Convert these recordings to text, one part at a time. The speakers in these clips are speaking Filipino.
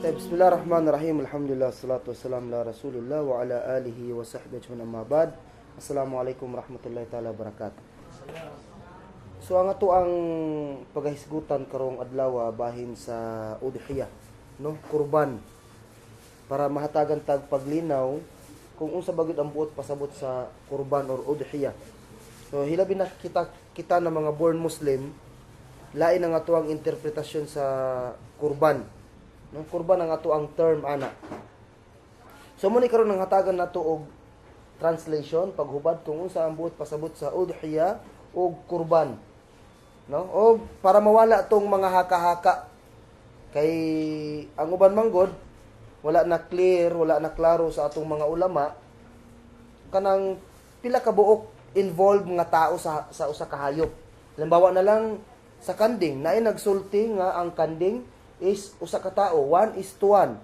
Bismillahirrahmanirrahim. Alhamdulillah, salatu wassalam ala Rasulullah wa ala alihi wa sahbihi ajma'in, amma ba'd. Assalamualaikum warahmatullahi taala wabarakatuh. So ang ato ang pagahisgutan karong adlaw bahin sa udhiyah, no? Kurban. Para mahatagan tag paglinaw kung unsa bagid ang buot pasabot sa kurban or udhiyah. So hilabi na kita na mga born Muslim, lain ang ato ang interpretasyon sa kurban. No, kurban ang ato ang term ana. So muni karon nang hatagan nato og translation paghubad kung unsa ang buot pasabot sa udhiyah o kurban. No? O para mawala tong mga haka-haka kay ang uban manggod wala na clear, wala na klaro sa atong mga ulama kanang pila ka buok involved nga tao sa usa ka hayop. Halimbawa na lang sa kanding, naay nagsulti nga ang kanding is usa ka tao, 1:1.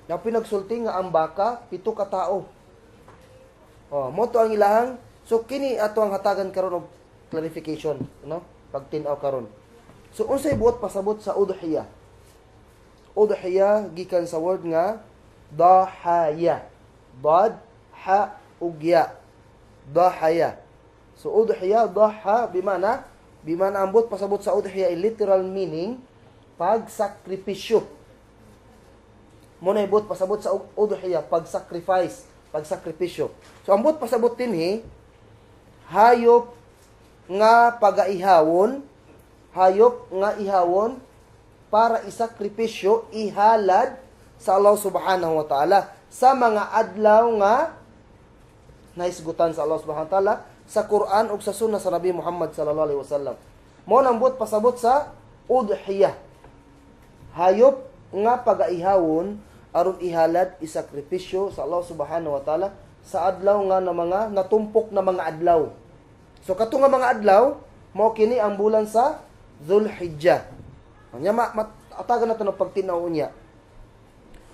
Na pinagsulti nga ang baka 7 ka tao. Oh, mo to ang ilahang. So kini ato ang hatagan karon og clarification, no? Pagtin-aw karon. So unsay buot pasabot sa udhiyah? Udhiyah gikan sa word nga dahaya. Dad ha ug ya. Dahaya. So udhiyah daha bimana ang buot pasabot sa udhiyah in literal meaning pagsakripisyo. Mo na ibot pasabot sa udhiyah, pagsacrifice, pagsakripisyo. So ang buot pasabot dinhi hayop nga pagaihawon, hayop nga ihawon para isakripisyo, ihalad sa Allah Subhanahu wa Ta'ala sa mga adlaw nga naisgutan sa Allah Subhanahu wa Ta'ala sa Quran ug sa sunna sa Nabi Muhammad sallallahu alaihi wasallam. Mo nang buot pasabot sa udhiyah, hayop nga pagaihawon aron ihalad isakripisyo sa Allah Subhanahu wa Ta'ala sa adlaw nga na mga natumpok na mga adlaw. So kato nga mga adlaw mao kini ang bulan sa Dhul-Hijjah. Nya atagan nato ng pagtinaw unya.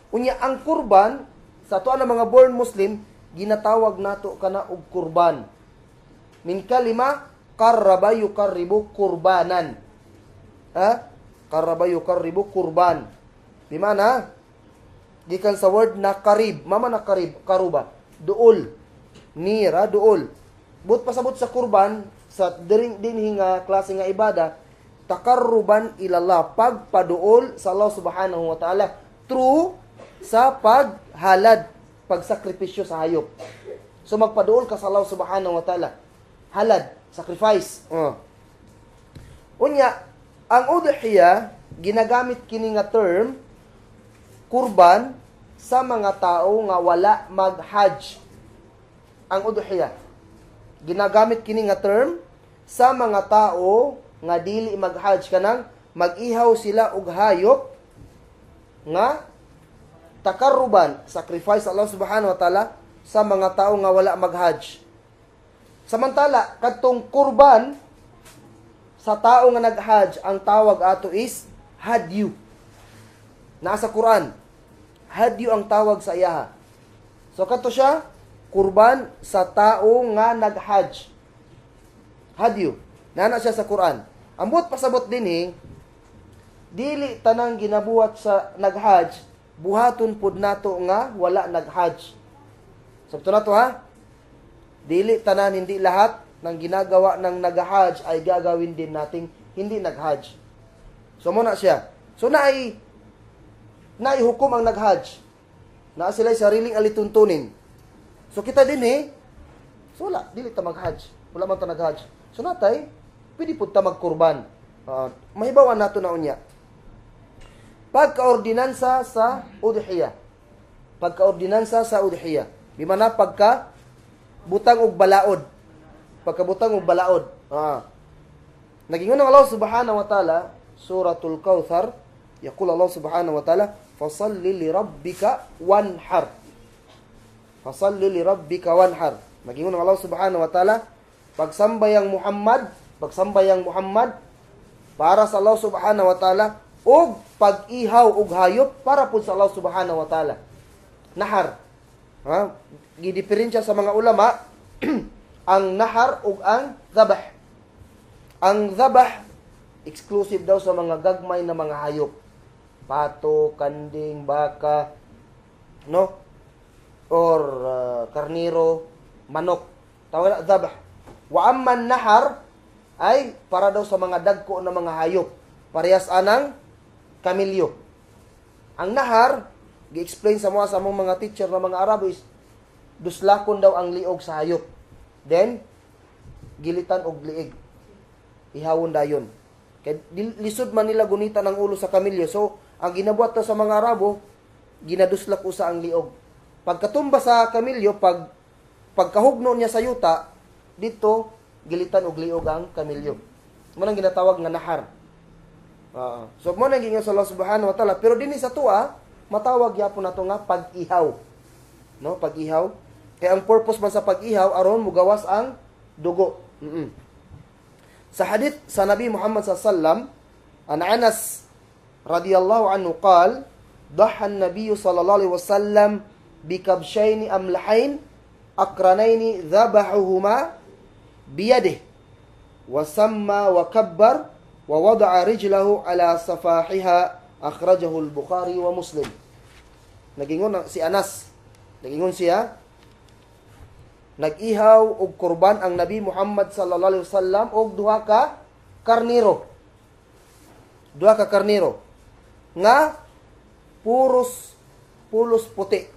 Unya ang kurban sa ato ang mga born Muslim ginatawag nato kana og kurban. Min kalima qarraba yuqarribu kurbanan. Qarraba yuqarribu kurban. Di mana? Gikan sa word na karib. Mama na karib, karuba. Duol. Nira, duol. But pasabot sa kurban, sa dinhi nga klase nga ibada, takarruban ilallah, pagpaduol sa Allah Subhanahu wa Ta'ala through sa paghalad, pagsakripisyo sa hayop. So magpaduol ka sa Allah Subhanahu wa Ta'ala. Halad, sacrifice. Unya, ang udhiyah, ginagamit kini nga term, kurban, sa mga tao nga wala mag-hajj. Ang udhiyah. Ginagamit kini nga term, sa mga tao nga dili mag-hajj. Kanang mag-ihaw sila og hayop, nga takarruban, sacrifice sa Allah Subhanahu wa Ta'ala, sa mga tao nga wala mag-hajj. Samantala, katong kurban, sa tao nga nag-hajj, ang tawag ato is hadyu. Nasa Quran, hadyu ang tawag sa iyaha. So kato siya, kurban sa tao nga nag-hajj. Hadyu. Nana siya sa Quran. Ang buot pasabot dinhi, dili tanang ginabuhat sa nag-hajj, buhaton pud nato nga wala nag-hajj. Sabto nato ha? Dili tanan, hindi lahat ng ginagawa ng nag-hajj ay gagawin din nating hindi nag-hajj. So muna siya. So naihukom ang nag-hajj. Na sila sariling alituntunin. So kita din so wala, dili ta mag-hajj. Wala man ta nag-hajj. So natay, pwede po ta magkurban. Mahibawan nato na unya. Pagkaordinansa sa udhiyah. Pagkaordinansa sa udhiyah. Di mana pagka butang og balaod. Pagkabutang og balaod. Nagingon ng Allah Subhanahu wa Ta'ala, Suratul Kautsar, yaqul Allah Subhanahu wa Ta'ala, fasalli li rabbika wanhar. Fasalli li rabbika wanhar. Nagingon ng Allah Subhanahu wa Ta'ala, pagsambayang Muhammad para sa Allah Subhanahu wa Ta'ala og pag-ihaw og hayop para pud sa Allah Subhanahu wa Ta'ala. Nahar. Gidiferensya sa mga ulama ang nahar ug ang dhabh. Ang dhabh exclusive daw sa mga gagmay na mga hayop. pato, kanding, baka, no? Or karniro, manok. Tawag na dhabh. Wa amman nahar ay para daw sa mga dagko na mga hayop. Parehas anang kamilyo. Ang nahar, gi-explain sa mga teacher na mga Arabo is duslakon daw ang liog sa hayop. Then gilitan og liig. Ihawon dayon. Kay lisod man nila gunitan ang ulo sa kamilyo. So ang ginabuhat sa mga Arabo, ginaduslak usa ang liog. Pagkatumba sa kamilyo, pagkahugno niya sa yuta, dito gilitan og liog ang kamilyo. Mo nang ginatawag nga nahar. So mo nang gingon sa Allah Subhanahu wa Ta'ala, pero dinhi sa tuwa matawag gyapon nato nga pag-ihaw. No, pag-ihaw. Kaya ang purpose man sa pag-ihaw aron mugawas ang dugo. Sa hadith sa Nabi Muhammad sallallahu an Anas radhiyallahu anhu qala ضحى النبي صلى الله عليه وسلم بكبشين أملحين أقرنين ذبحهما بيده وسمى وكبر ووضع رجله على صفاحها أخرجه البخاري ومسلم. Nagingon si Anas, nagingon siya, nag-ihaw og kurban ang Nabi Muhammad sallallahu alaihi wasallam og duha ka karniro nga pulos puti.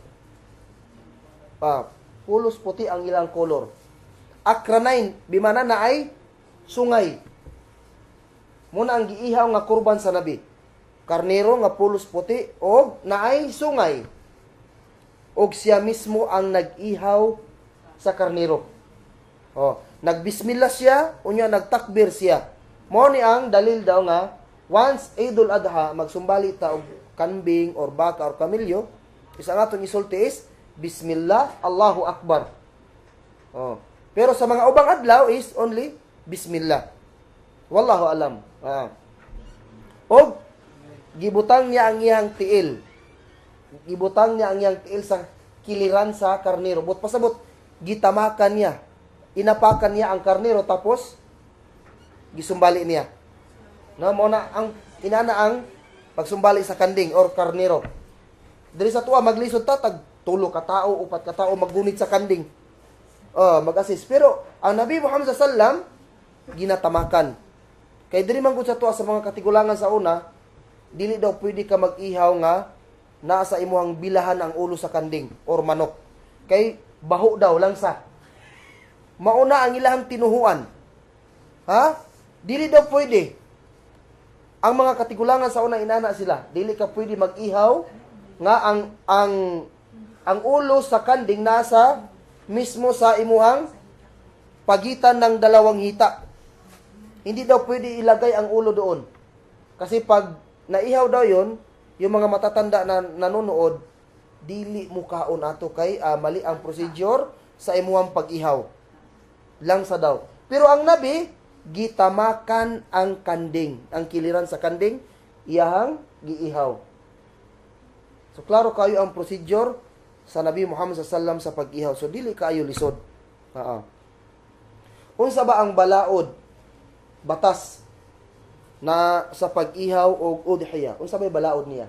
Pulos puti ang ilang kolor. Akranain, bimana na ay sungay. Muna ang giihaw nga kurban sa Nabi. Karnero nga pulos puti o naay sungay. Og siya mismo ang nag-ihaw sa karnero. Nagbismillah siya, unya nagtakbir siya. Mo ni ang dalil daw nga once Eidul Adha magsumbali ta og kambing or baka or kamilyo, isa nga itong isulti is Bismillah, Allahu Akbar. Pero sa mga ubang adlaw is only Bismillah. Wallahu alam. O gibutang niya ang iyang tiil. Gibutang niya ang iyang tiil sa kiliran sa karnero. But pasabot, gitamakan niya. Inapakan niya ang karnero tapos gisumbali niya. No, mo na ang inana ang pagsumbali sa kanding or karnero. Diri sa tuwa maglisod ta tag 3 ka tao, 4 ka tao maggunit sa kanding. Mag-assist. Pero ang Nabi Muhammad sallallahu alaihi wasallam ginatamakan. Kay diri man gud sa tuwa sa mga katigulangan sa una, dili daw pwede ka mag-ihaw nga naa sa imuhang bilahan ang ulo sa kanding or manok. Kay baho daw langsa. Mauna ang ilahang tinuhuan. Dili daw pwede. Ang mga katigulangan sa una inana sila, dili ka pwede mag-ihaw nga ang ulo sa kanding nasa mismo sa imuhang pagitan ng dalawang hita. Hindi daw pwede ilagay ang ulo doon. Kasi pag naihaw daw yon, yung mga matatanda na nanonood, dili mo kaon ato kay mali ang procedure sa imuhang pag-ihaw. Langsa daw. Pero ang Nabi, gitamakan ang kanding, ang kiliran sa kanding, iyahang giihaw. So klaro kayo ang procedure sa Nabi Muhammad sallallahu alaihi wasallam sa pag-ihaw. So dili kayo lisod. Unsa ba ang balaod, batas na sa pag-ihaw o udhiya? Unsa ba balaod niya?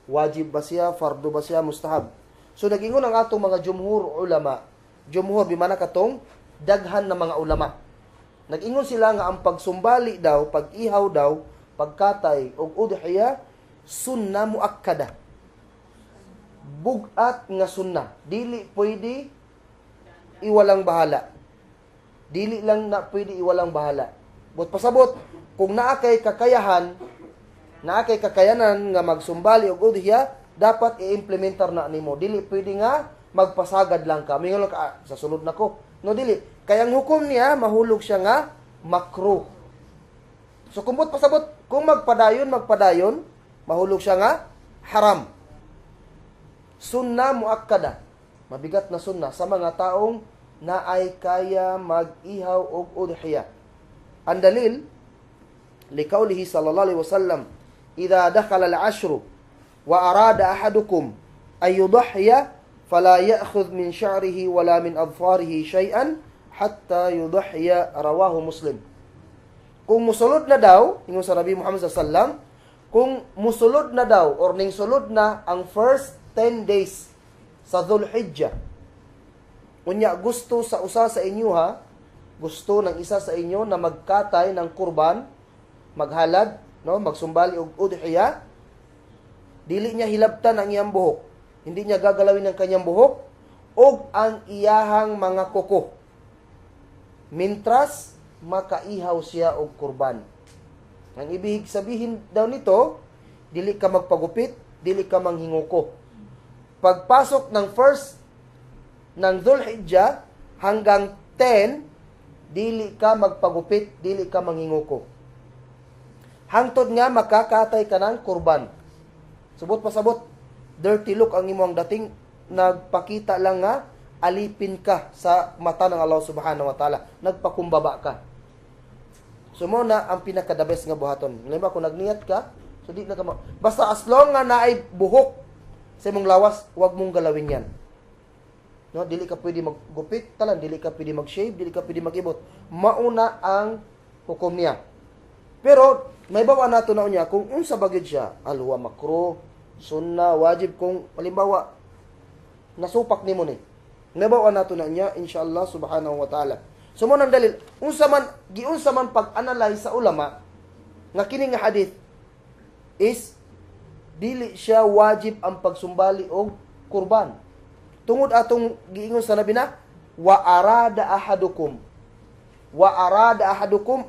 Wajib ba siya, fardu ba siya, mustahab? So nagingon ang atong mga jumhur ulama. Jumhur bimana katong daghan na mga ulama. Nag-ingon sila nga ang pagsumbali daw, pag-ihaw daw, pagkatay o udhiya, sunna muakkada. Bugat nga sunna. Dili pwede iwalang bahala. Dili lang na pwede iwalang bahala. But pasabot, kung naakay kakayanan nga magsumbali o udhiya, dapat i-implementar na nimo. Dili pwede nga magpasagad lang ka. Mingon ka, sa sulod na ko. No, dili. Kaya ang hukom niya, mahulog siya nga, makruh. So, kumbot pasabot, kung magpadayon, mahulog siya nga, haram. Sunna muakkada. Mabigat na sunna sa mga taong na ay kaya mag-ihaw o udhiya. Ang dalil, likaulihi sallallahu alaihi wasallam, idha dakhala al-ashru wa arada ahadukum ay yudhiya fala ya'khudh min sya'rihi wala min adfarihi shay'an hatta yudhiya, rawahu Muslim. Kung musulod na daw, ingon sa Nabi Muhammad sallallahu alaihi wasallam, kung musulod na daw or ning sulod na ang first 10 days sa Dhul-Hijjah, unya gusto sa usa sa inyo gusto ng isa sa inyo na magkatay ng kurban, maghalad, no, magsumbali og udhiya, dili niya hilabtan ang iyang buhok. Hindi niya gagalawin ang kanyang buhok og ang iyahang mga kuko. Mintras makaihaw siya og kurban. Ang ibig sabihin daw nito, dili ka magpagupit, dili ka manghinguko. Pagpasok ng first ng Dhul-Hijjah hanggang 10, dili ka magpagupit, dili ka manghinguko. Hangtod nga makakatay ka ng kurban. Subot pasabot, dirty look ang imong dating, nagpakita lang nga alipin ka sa mata ng Allah Subhanahu wa Ta'ala, nagpakumbaba ka. So mo na ang pinaka-the best nga buhaton. Ngayon kung nagniyat ka, so di na ka basta as long nga naay buhok sa imong lawas, huwag mong galawin yan. No, dili ka pwede maggupit, talan, dili ka pwede mag-shave, dili ka pwede mag-ibot. Mauna ang hukom niya. Pero may bawa nato na unya kung unsa bagid siya, alwa makro, sunna, wajib, kung halimbawa nasupak nimo ni. May bawa nato na unya inshallah subhanahu wa ta'ala. So mo nang dalil, unsa man pag-analyze sa ulama nga kini nga hadith is dili siya wajib ang pagsumbali og kurban. Tungod atong giingon sa Nabi na wa arada ahadukum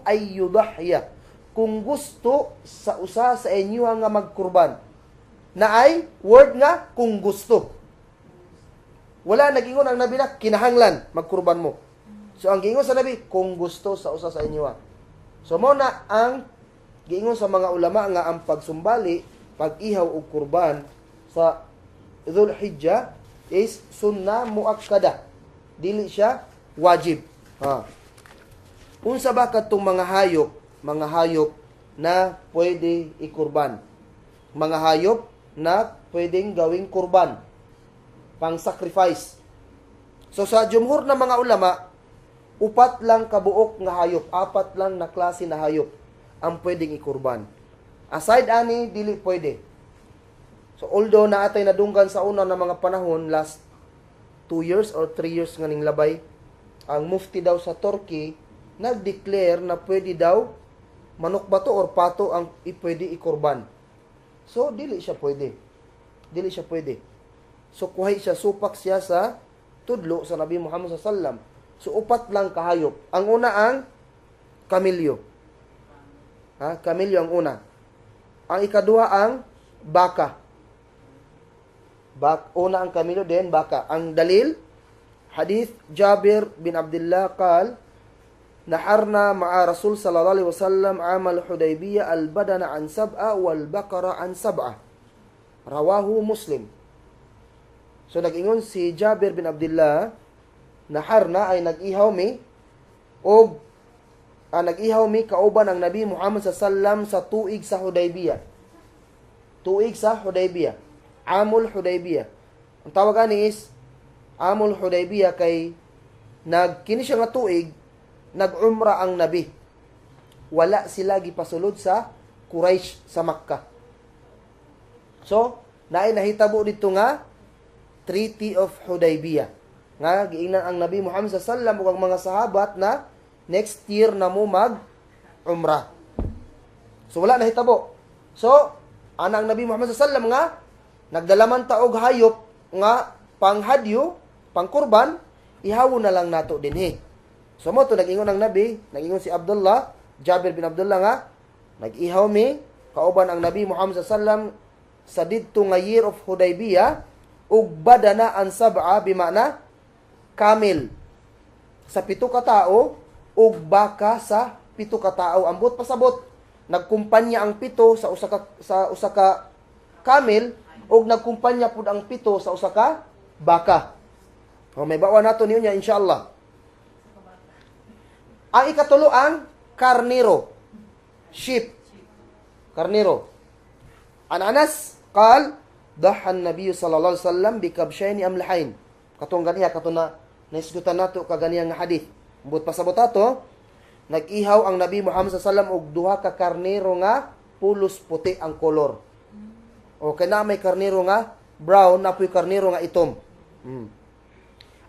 ay yudahya. Kung gusto sa usa sa inyo nga magkurban, na ay word nga kung gusto. Wala nag-ingon ang Nabi na kinahanglan magkurban mo. So ang giingon sa Nabi, kung gusto sa usa sa inyo. So mo na ang giingon sa mga ulama nga ang pagsumbali, pag-ihaw og kurban sa Dhul-Hijjah is sunnah muakkada. Dili siya wajib. Unsa ba kadtong mga hayop na pwede ikurban? Mga hayop na pwedeng gawing kurban, pang sacrifice. So sa jumhur na mga ulama, 4 lang kabuok nga hayop, 4 lang na klase na hayop ang pwedeng ikurban. Aside ani, dili pwede. So although naatay nadunggan sa una na mga panahon, last 2 years or 3 years nga ning labay, ang mufti daw sa Turkey nag-declare na pwede daw manok bato or pato ang pwede ikurban. So dili siya pwede. Dili siya pwede. So kuhay siya, supak siya sa tudlo sa Nabi Muhammad sallallahu alaihi wasallam. So 4 lang kahayop. Ang una ang kamilyo. Kamilyo ang una. Ang ikaduha ang baka. Una ang kamilyo, din baka. Ang dalil, hadith Jabir bin Abdullah qal, naharna ma'a Rasul sallallahu alaihi wasallam amal Hudaybiyah al-badana an 7 wal baqara an 7. Rawahu Muslim. So nag-ingon si Jabir bin Abdullah, naharna ay nag-ihaw mi o nag-ihaw mi kauban ang Nabi Muhammad sallallahu alaihi wasallam sa tuig sa Hudaybiyah. Tuig sa Hudaybiyah. Amul Hudaybiyah. Ang tawag ani is Amul Hudaybiyah kay kini siya nga tuig nag-umra ang Nabi. Wala sila gipasulod sa Quraysh sa Makkah. So, naay nahitabo dito nga Treaty of Hudaybiyah. Nga giingnan ang Nabi Muhammad sallallahu alaihi wasallam ug ang mga sahabat na next year na mo mag-umrah. So wala nahitabo. So, anang Nabi Muhammad sallallahu alaihi wasallam nga nagdalaman ta og hayop nga panghadyo, pangkurban, ihawon na lang nato dinhi. So mo to nag-ingon ang Nabi, nag-ingon si Abdullah, Jabir bin Abdullah nga nag-ihaw mi kauban ang Nabi Muhammad sallallahu alaihi wasallam sa didto nga year of Hudaybiyah ug badana an 7 bimana kamil sa 7 ka tao ug baka sa 7 ka tao. Ambot pasabot nagkumpanya ang 7 sa usa ka kamil ug nagkumpanya pud ang 7 sa usa ka baka. May bawa nato niyo niya inshallah. Ang ikatulo ang karnero, sheep, karnero. An Anas qal dahan Nabi sallallahu alaihi wasallam bi kabshayn amlahayn. Katong ganiya katuna naisgutan nato kaganiya nga hadith. Ambot pasabot ato, nag-ihaw ang Nabi Muhammad sallallahu alaihi wasallam og 2 ka karnero nga pulos puti ang kolor. O kana may karnero nga brown, napoy karnero nga itom.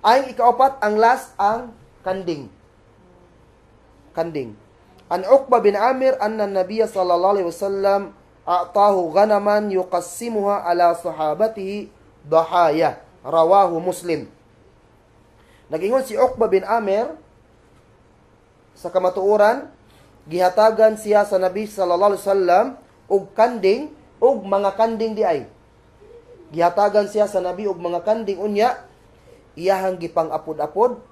Ang ikaapat, ang last, ang kanding. Kanding. An Uqba bin Amir anna Nabiya sallallahu alaihi wasallam a'tahu ghanaman yuqassimuha ala sahabatihi dahaya. Rawahu Muslim. Nagingon si Uqba bin Amir sa kamatuoran, gihatagan siya sa Nabi sallallahu alaihi wasallam og kanding og mga kanding di ay. Gihatagan siya sa Nabi og mga kanding unya, iyahang gipang apod-apod,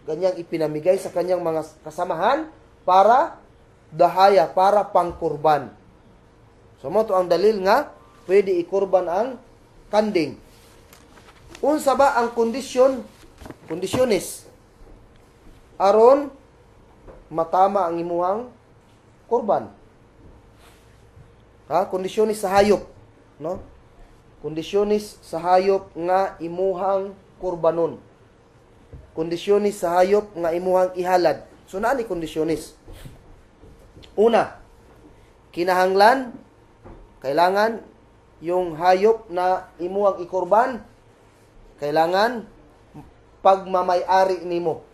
ganyang ipinamigay sa kanyang mga kasamahan para dahaya, para pangkurban. So mo to ang dalil nga pwede ikurban ang kanding. Unsa ba ang kondisyonis aron matama ang imuhang kurban? Kondisyonis sa hayop, no? Kondisyonis sa hayop nga imuhang kurbanon. Kondisyonis sa hayop nga imuhang ihalad. So naa ni kondisyonis. Una, kinahanglan, kailangan yung hayop na imuhang ikurban, kailangan pagmamay-ari nimo.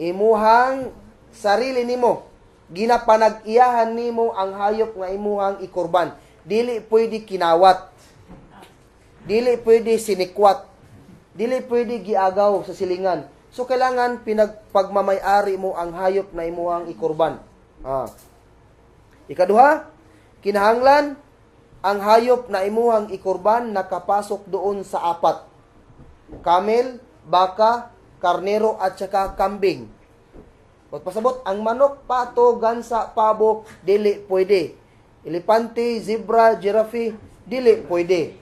Imuhang sarili nimo, ginapanag-iyahan nimo ang hayop nga imuhang ikurban. Dili pwede kinawat. Dili pwede sinikwat. Dili pwede giagaw sa silingan. So kailangan pagmamay-ari mo ang hayop na imuhang ikurban. Ikaduha, kinahanglan ang hayop na imuhang ikurban nakapasok doon sa apat. Camel, baka, karnero at saka kambing. Pagpasabot, ang manok, pato, gansa, pabo, dili pwede. Elepante, zebra, giraffe, dili pwede.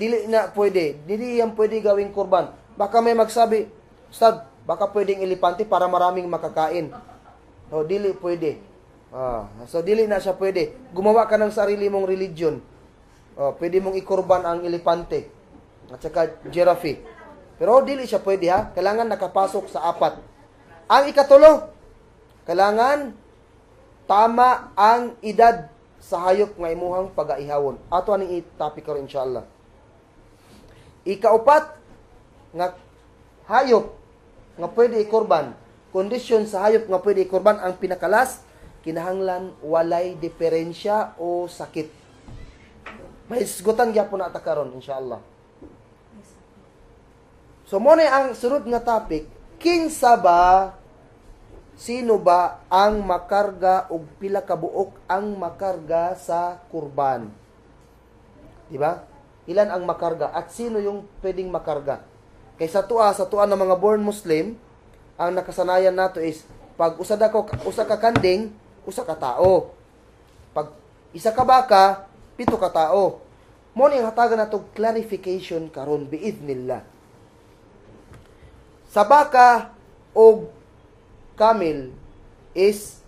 Dili na pwede. Dili yan pwede gawing kurban. Baka may magsabi, Ustad, baka pwedeng elepante para maraming makakain. So, dili pwede. So, dili na siya pwede. Gumawa ka ng sarili mong religion. Pwede mong ikurban ang elepante at saka giraffe. Pero dili siya pwede ha. Kailangan nakapasok sa apat. Ang ikatulo, kailangan tama ang edad sa hayop nga imuhang pagaihawon. Ato aning topic karon inshallah. Ikaupat nga hayop nga pwede ikurban. Kondisyon sa hayop nga pwede ikurban, ang pinakalas, kinahanglan walay diferensya o sakit. May isgutan gyapon na ta karon inshallah. So mo ang sunod nga topic, kinsa ba, sino ba ang makarga og pila ka buok ang makarga sa kurban? Di ba? Ilan ang makarga at sino yung pwedeng makarga? Kay sa tuwa ng mga born Muslim, ang nakasanayan nato is pag usa ka kanding, usa ka tao. Pag isa ka baka, 7 ka tao. Mo ni hatagan nato clarification karon biidnillah. Sa baka o camel is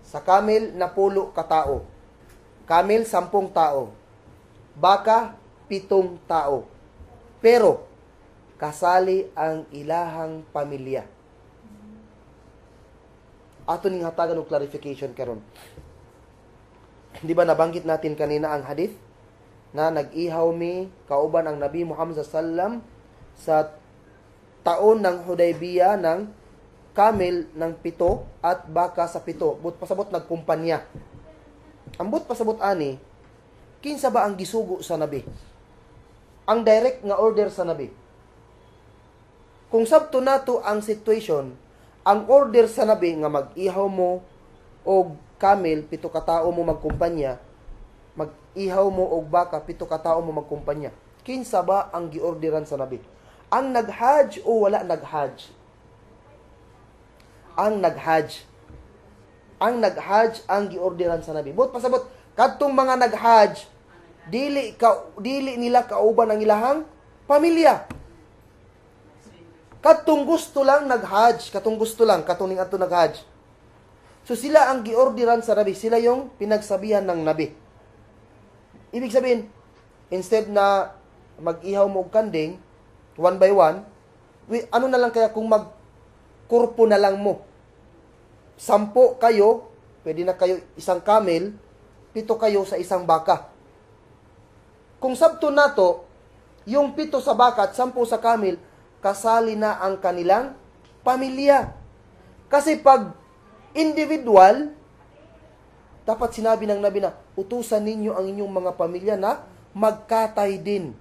sa camel na 10 ka tao. Camel 10 tao. Baka 7 tao. Pero kasali ang ilahang pamilya. Ato ning hatagan og clarification karon. Di ba nabanggit natin kanina ang hadith na nag-ihaw mi kauban ang Nabi Muhammad sallam sa taon ng Hudaybiyah ng camel ng 7 at baka sa 7. But pasabot nagkumpanya. Ang but pasabot ani, kinsa ba ang gisugo sa Nabi? Ang direct nga order sa Nabi. Kung sabto nato ang situation, ang order sa Nabi nga mag-ihaw mo og camel 7 ka tawo mo magkumpanya, mag-ihaw mo og baka 7 ka tawo mo magkumpanya. Kinsa ba ang giorderan sa Nabi? Ang nag-hajj o wala nag-hajj? Ang nag-hajj. Ang nag-hajj ang giorderan sa Nabi. But pasabot kadtong mga nag-hajj, dili nila kauban ang ilahang pamilya. Katong gusto lang nag-hajj, katong ning ato nag-hajj. So sila ang giorderan sa Nabi, sila yung pinagsabihan ng Nabi. Ibig sabihin, instead na mag-ihaw mo og kanding, one by one, ano na lang kaya kung magkurpo na lang mo? 10 kayo, pwede na kayo isang camel, 7 kayo sa isang baka. Kung sabto nato, yung 7 sa baka at 10 sa camel, kasali na ang kanilang pamilya. Kasi pag individual, dapat sinabi ng Nabi na, utusan ninyo ang inyong mga pamilya na magkatay din.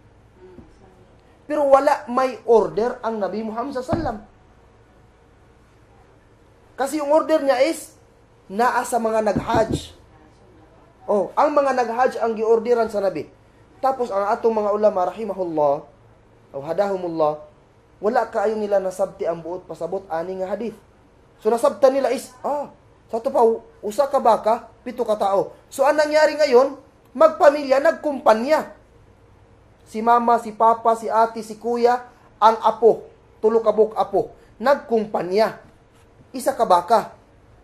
Pero wala may order ang Nabi Muhammad SAW. Kasi yung order niya is, naa sa mga nag-hajj. Ang mga nag-hajj ang giorderan sa Nabi. Tapos ang atong mga ulama, rahimahullah, o hadahumullah, wala kaayo nila nasabti ang buot pasabot ani nga hadith. So nasabta nila is, sa to pa, usa ka baka, 7 ka tao. So ang nangyari ngayon, magpamilya, nagkumpanya. Si mama, si papa, si ate, si kuya, ang apo, 3 ka buok apo, nagkumpanya. Isa ka baka.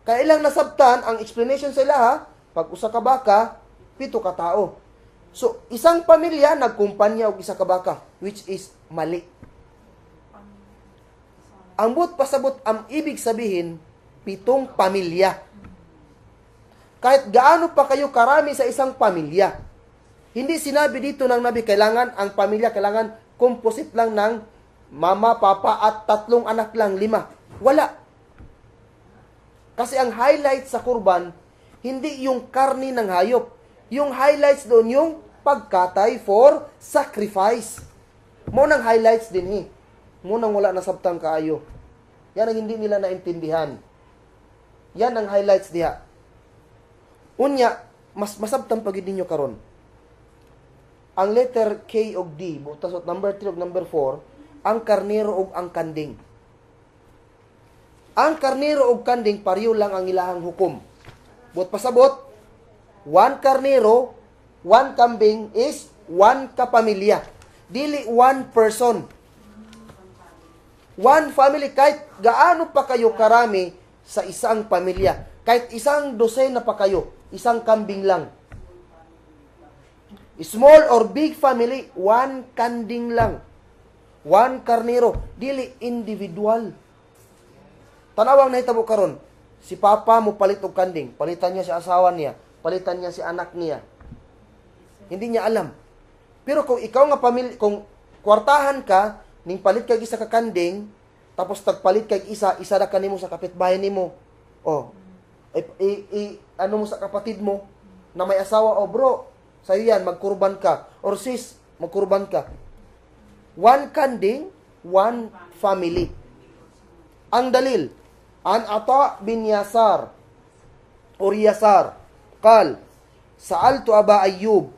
Kaya ilang nasabtan, ang explanation sa ilaha, pag usa ka baka, 7 ka tao. So, isang pamilya, nagkumpanya og isa ka baka, which is mali. Ang buot pasabot, ang ibig sabihin, 7 pamilya. Kahit gaano pa kayo karami sa isang pamilya, hindi sinabi dito ng Nabi, kailangan ang pamilya, kailangan composite lang ng mama, papa, at 3 anak lang, 5. Wala. Kasi ang highlight sa kurban, hindi yung karni ng hayop. Yung highlights doon, yung pagkatay for sacrifice. Munang highlights din Munang wala nasabtang kaayo. Yan ang hindi nila naintindihan. Yan ang highlights diha. Unya, mas masabtang pagid ninyo karon. Ang letter K og D, butas number 3 ug number 4, ang karnero ug ang kanding. Ang karnero ug kanding pareho lang ang ilahang hukom. But pasabot, 1 karnero, 1 kambing is 1 kapamilya. Dili 1 person. 1 family, kahit gaano pa kayo karami sa isang pamilya. Kahit isang dosena pa kayo, isang kambing lang. Small or big family, 1 kanding lang. 1 karnero, dili individual. Tanawang nahitabo karon, si papa mo palit og kanding, palitan niya si asawa niya, palitan niya si anak niya. Hindi niya alam. Pero kung ikaw nga pamilya, kung kwartahan ka, ning palit kag isa ka kanding, tapos tagpalit kag isa ra kanimo sa kapitbahay nimo. Ano mo sa kapatid mo na may asawa, bro, sa'yo yan, magkurban ka. Or sis, magkurban ka. 1 kanding, 1 family. Ang dalil, an Ata bin Yasar, or Yasar, qal, sa'altu Aba Ayyub,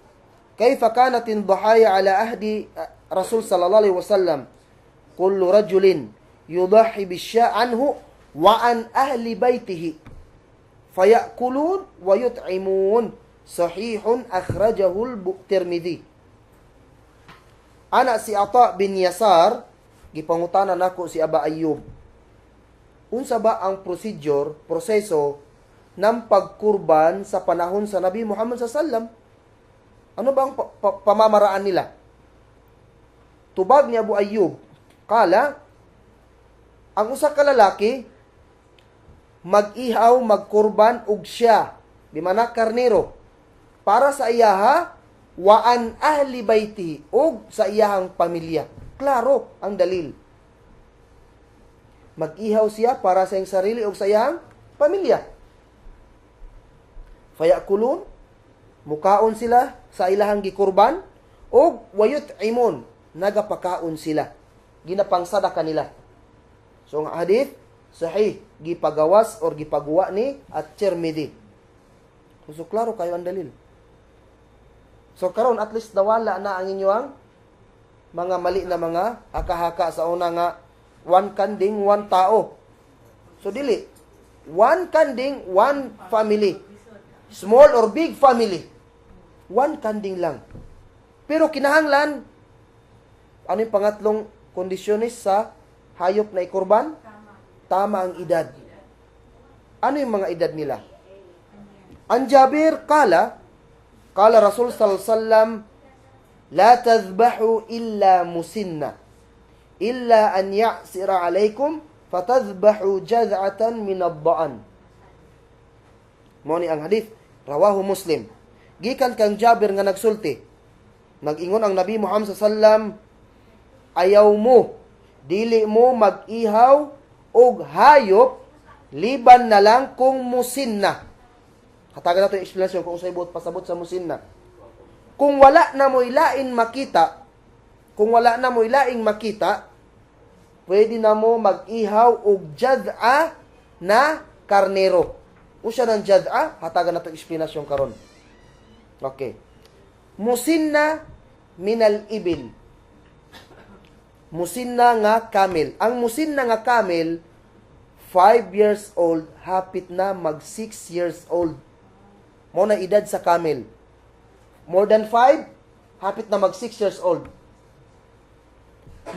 kayfa kanatin dhahaya ala ahdi Rasul sallallahu alaihi wasallam, kullu rajulin yudahi bisya anhu wa an ahli baytihi fayakulun wa yut'imun, sahihun akhrajahu al-Tirmidhi. Ana si Ata bin Yasar, gipangutanan nako si Aba Ayyub, unsa ba ang proseso ng pagkurban sa panahon sa Nabi Muhammad sallam? Ano ba ang pamamaraan nila? Tubag ni Abu Ayyub, kala, ang usa ka lalaki mag-ihaw, magkurban og siya, di mana karnero, para sa iyaha wa an ahli bayti, og sa iyahang pamilya. Klaro ang dalil. Mag-ihaw siya para sa iyang sarili og sa iyahang pamilya. Fayakulun, mukaon sila sa ilahang gikurban, og wayut imon, nagapakaon sila. Ginapangsada kanila. So ang hadith, sahih, gipagawas or gipagawa ni At-Tirmidhi. So klaro kayo ang dalil. So karon at least nawala na ang inyong mga mali na mga haka-haka sa una nga 1 kanding, 1 tao. So dili, 1 kanding, 1 family. Small or big family. 1 kanding lang. Pero kinahanglan, ano yung pangatlong kondisyonis sa hayop na ikurban? Tama ang edad. Ano yung mga edad nila? An Jabir, kala Rasul sallallahu alaihi wasallam, la tadhbahu illa musinna, illa an ya'sira alaikum, fatadhbahu jaz'atan min ad-da'an. Mao ni ang hadith, rawahu Muslim. Gikan kang Jabir nga nagsulti. Nag-ingon ang Nabi Muhammad sallam, ayaw mo, dili mo mag-ihaw og hayop liban na lang kung musinna. Hatagan nato yung explanation kung usay buot pasabot sa musinna. Kung wala na mo ilain makita, pwede na mo mag-ihaw og jad'a na karnero. Usa ng jad'a, hatagan nato yung explanation karon. Okay. Musinna minal ibil. Musinna nga camel. Ang musinna nga camel, 5 years old, hapit na mag 6 years old. Mo na edad sa camel. More than 5, hapit na mag 6 years old.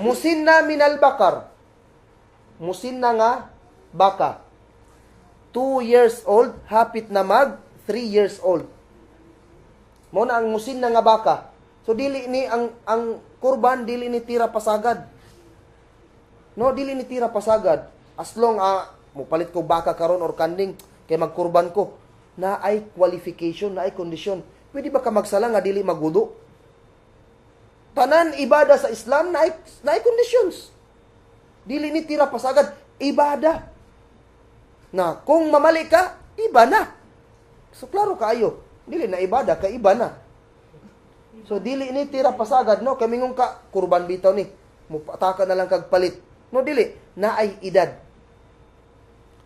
Musinna minal bakar. Musinna nga baka. 2 years old, hapit na mag 3 years old. Mo na ang musinna nga baka. So dili ni ang kurban dili ni tira pasagad. No, dili ni tira pasagad. As long mo palit ko baka karon or kanding kay magkurban ko, na ay qualification, na ay condition. Pwede ba ka magsala nga dili magudo? Tanan ibada sa Islam na ay conditions. Dili ni tira pasagad, ibada. Na kung mamali ka, iba na. So klaro kaayo, dili na ibada ka iba na. So dili ni tira pasagad, no, kamingong ka kurban bitaw ni. Mupataka na lang kag palit. No, dili na ay edad.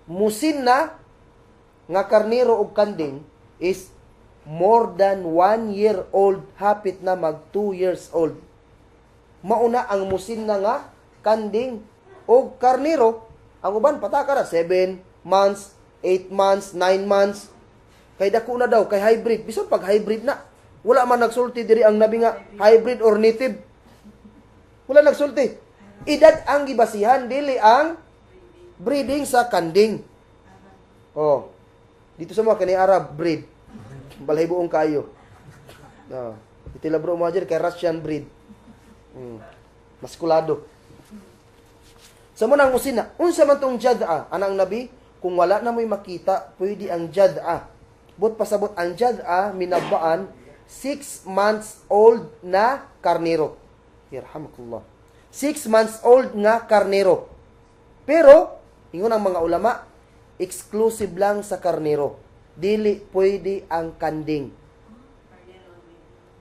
Musinna nga karnero og kanding is more than 1 year old, hapit na mag 2 years old. Mauna ang musinna nga kanding og karnero. Ang uban pataka na 7 months, 8 months, 9 months. Kay dako na daw, kay hybrid. Bisan pag hybrid na, wala man nagsulti diri ang nabi nga hybrid or native. Wala nagsulti. Edad ang gibasihan, dili ang breeding sa kanding. Oh. Dito sa mga kani Arab breed. Balay buong kayo. No. Itila bro mo kay Russian breed. Maskulado. Sa mo nang usina, unsa man tong jad'a, anang nabi, kung wala na mo'y makita, pwede ang jad'a. But pasabot ang jad'a minabaan 6 months old na karnero. Yarhamakullah. 6 months old nga karnero. Pero, ingon ang mga ulama, exclusive lang sa karnero. Dili pwede ang kanding.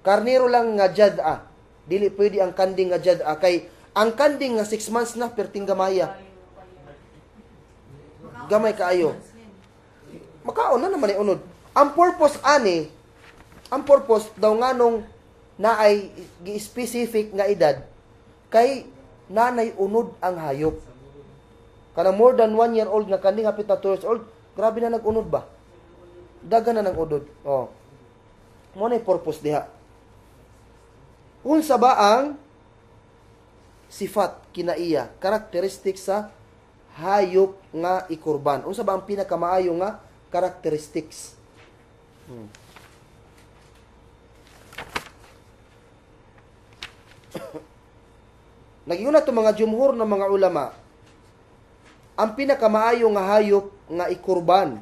Karnero lang nga jad'a. Dili pwede ang kanding nga jad'a. Kay, ang kanding nga 6 months na, perting gamaya. Gamay kaayo. Makaon na naman unod. Ang purpose daw nga nung na ay specific nga edad, kay nanay unod ang hayop. Kana more than 1 year old nga kanding hapit na 2 years old, grabe na nag-unod ba? Daga na ng unod. Oh. Mo na purpose diha. Unsa ba ang sifat kinaiya, characteristic sa hayop nga ikurban? Unsa ba ang pinakamaayo nga characteristics? Nagingon na ito mga jumhur ng mga ulama, ang pinakamaayo nga hayop nga ikurban,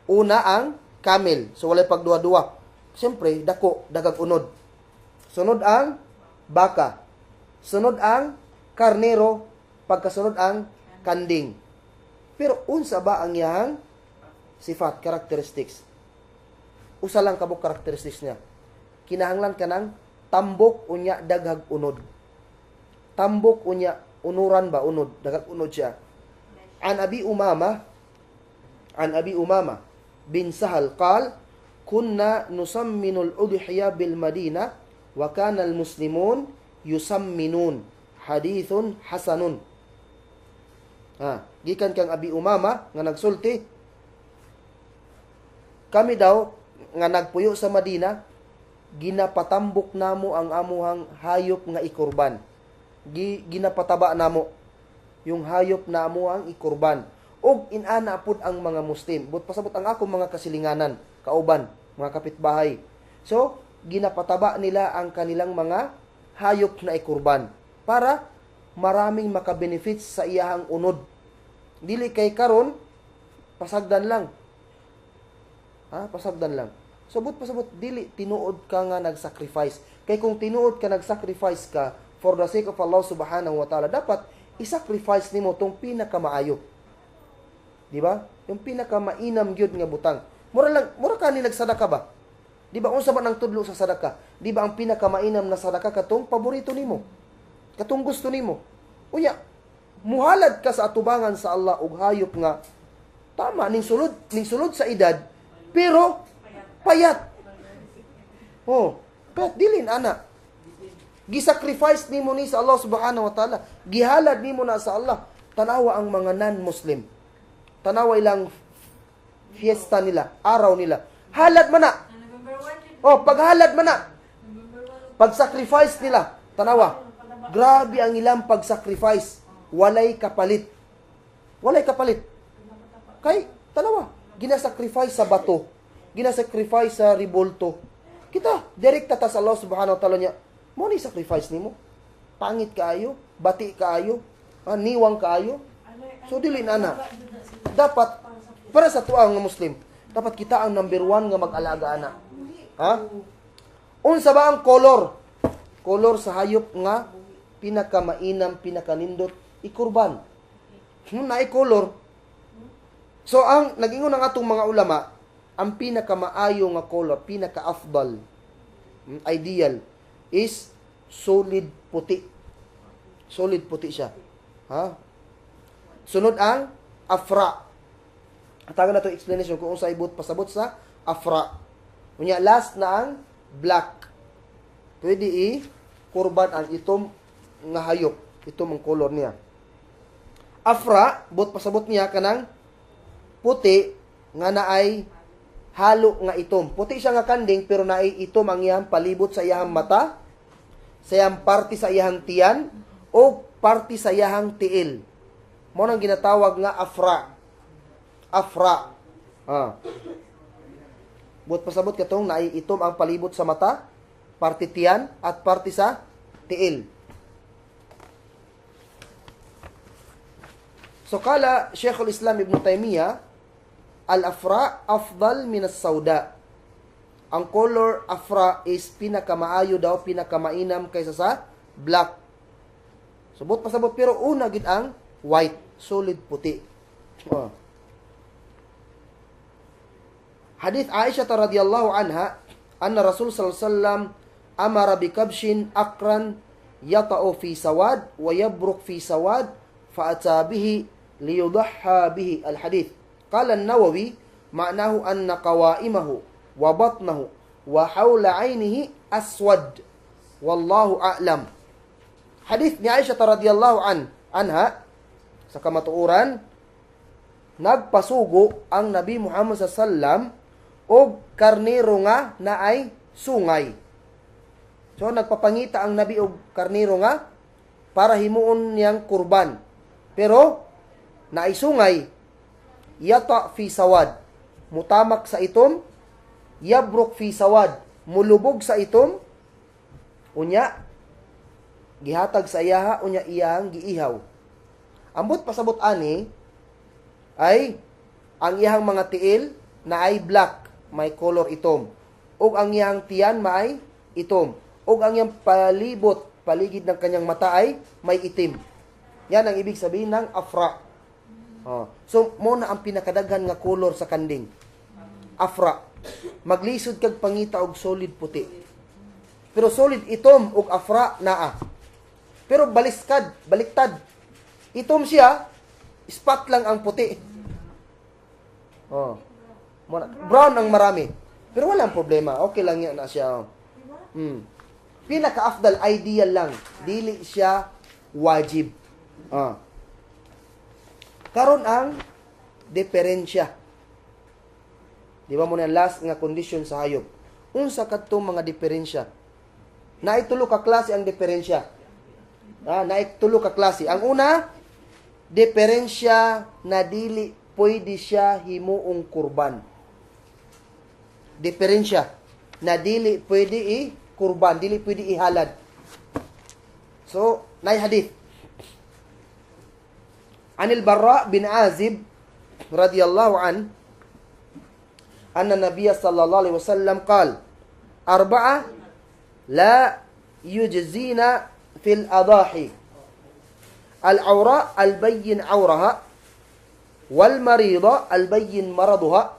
una ang camel, so walay pagduwa-duwa. Siyempre, dako, dagag unod. Sunod ang baka. Sunod ang karnero, pagkasunod ang kanding. Pero unsa ba ang iyang sifat, characteristics? Usa lang kabuk characteristics niya. Kinahanglan ka ng tambok unya daghag unod. Tambok unya unuran ba unod, daghag unod siya. An Abi Umama bin Sahal qal kunna nusamminul udhiya bil Madinah wa kana al muslimun yusamminun. Hadithun hasanun. Gikan kang Abi Umama nga nagsulti, kami daw nga nagpuyo sa Madina, ginapatambok namo ang amuhang hayop nga ikurban. Ginapataba namo yung hayop na amuhang ikurban. Og inana pud ang mga Muslim. But pasabot ang ako mga kasilinganan, kauban, mga kapitbahay. So, ginapataba nila ang kanilang mga hayop na ikurban para maraming makabenefits sa iyahang unod. Dili kay karon pasagdan lang. Pasagdan lang. Pasabot, dili tinuod ka nga nag-sacrifice. Kay kung tinuod ka nag-sacrifice ka for the sake of Allah subhanahu wa ta'ala, dapat i-sacrifice nimo tong pinakamaayo. Di ba? Yung pinakamainam gyud nga butang. Mura ka ni nagsadaka ba? Di ba unsa man ang tudlo sa sadaka? Di ba ang pinakamainam na sadaka katong paborito nimo? Katong gusto nimo? Unya, muhalad ka sa atubangan sa Allah og hayop nga tama ning sulod sa edad pero payat. Payat dilin ana. Gisacrifice nimo ni sa Allah subhanahu wa ta'ala. Gihalad nimo na sa Allah. Tanawa ang mga non-Muslim. Tanawa ilang fiesta nila, araw nila. Halad man na. Paghalad man na. Pag-sacrifice nila. Tanawa. Grabe ang ilang pag-sacrifice. Walay kapalit. Walay kapalit. Kay, tanawa. Ginasacrifice sa bato. Ginasacrifice sa ribolto. Kita, direkta ta sa Allah subhanahu wa ta'ala niya. Mo ni sacrifice nimo. Pangit kaayo, bati kaayo, niwang kaayo. So dili na ana. Dapat para sa tuang nga Muslim, dapat kita ang number 1 nga mag-alaga ana. Unsa ba ang color? Color sa hayop nga pinakamainam, pinakanindot ikurban. Naay color. So ang nag-ingon ang atong mga ulama, ang pinakamaayo nga color, pinaka-afdal, ideal is solid puti. Solid puti siya. Sunod ang afra. Taga na to explanation kung unsa ibot pasabot sa afra. Unya last na ang black. Pwede kurban ang itom nga hayop. Itom ang color niya. Afra, bot pasabot niya kanang puti nga naay halo nga itom. Puti siya nga kanding pero naay itom ang iyang palibot sa iyang mata, sa iyang parte sa iyang tiyan o parte sa iyang tiil. Mo nang ginatawag nga afra. Afra. Bot pasabot katong naay itom ang palibot sa mata, parte tiyan at parte sa tiil. So kala Sheikhul Islam Ibn Taymiyyah, al-afra afdal min as-sauda. Ang color afra is pinakamaayo daw, pinakamainam kaysa sa black. Subot pasabot pero una gid ang white, solid puti. Hadith Aisha radhiyallahu anha, anna Rasul sallallahu alaihi wasallam amara bi kabshin akran yata'u fi sawad wa yabruk fi sawad fa ata bihi liyudahha bihi. Al-hadith. Qala an-Nawawi ma'nahu anna qawaimahu wa batnahu wa hawla 'ainihi aswad. Wallahu a'lam. Hadith ni Aisha radhiyallahu anha, sa kamatuoran, nagpasugo ang Nabi Muhammad sallallahu alaihi wasallam og karnero nga naay sungay. So nagpapangita ang Nabi og karnero nga para himuon niyang kurban. Pero naay sungay, yata fi sawad, mutamak sa itom, yabruk fi sawad, mulubog sa itom, unya gihatag sa iyaha, unya iyang giihaw. Ambot pasabot ani ay ang iyang mga tiil na ay black, may color itom, ug ang iyang tiyan may itom, ug ang iyang palibot, paligid ng kanyang mata ay may itim. Yan ang ibig sabihin ng afra. So, mo na ang pinakadaghan nga color sa kanding. Afra. Maglisod kag pangita og solid puti. Pero solid itom og afra naa. Pero baliktad. Itom siya, spot lang ang puti. Brown ang marami. Pero walang problema. Okay lang yan na siya. Pinaka-afdal, ideal lang. Dili siya wajib. Karon ang diferensya. Di ba mo na last nga condition sa hayop? Unsa kadtong mga diferensya? Naitulo ka klase ang diferensya. Naitulo ka klase. Ang una, diferensya na dili pwede siya himuong kurban. Diferensya na dili pwede kurban, dili pwede ihalad. So, nay hadith. Anil Barra bin Azib radhiyallahu an, anna Nabiyya sallallahu alaihi wasallam qala arba'a la yujzina fil adahi al-awra al-bayyin awraha wal marida al-bayyin maraduha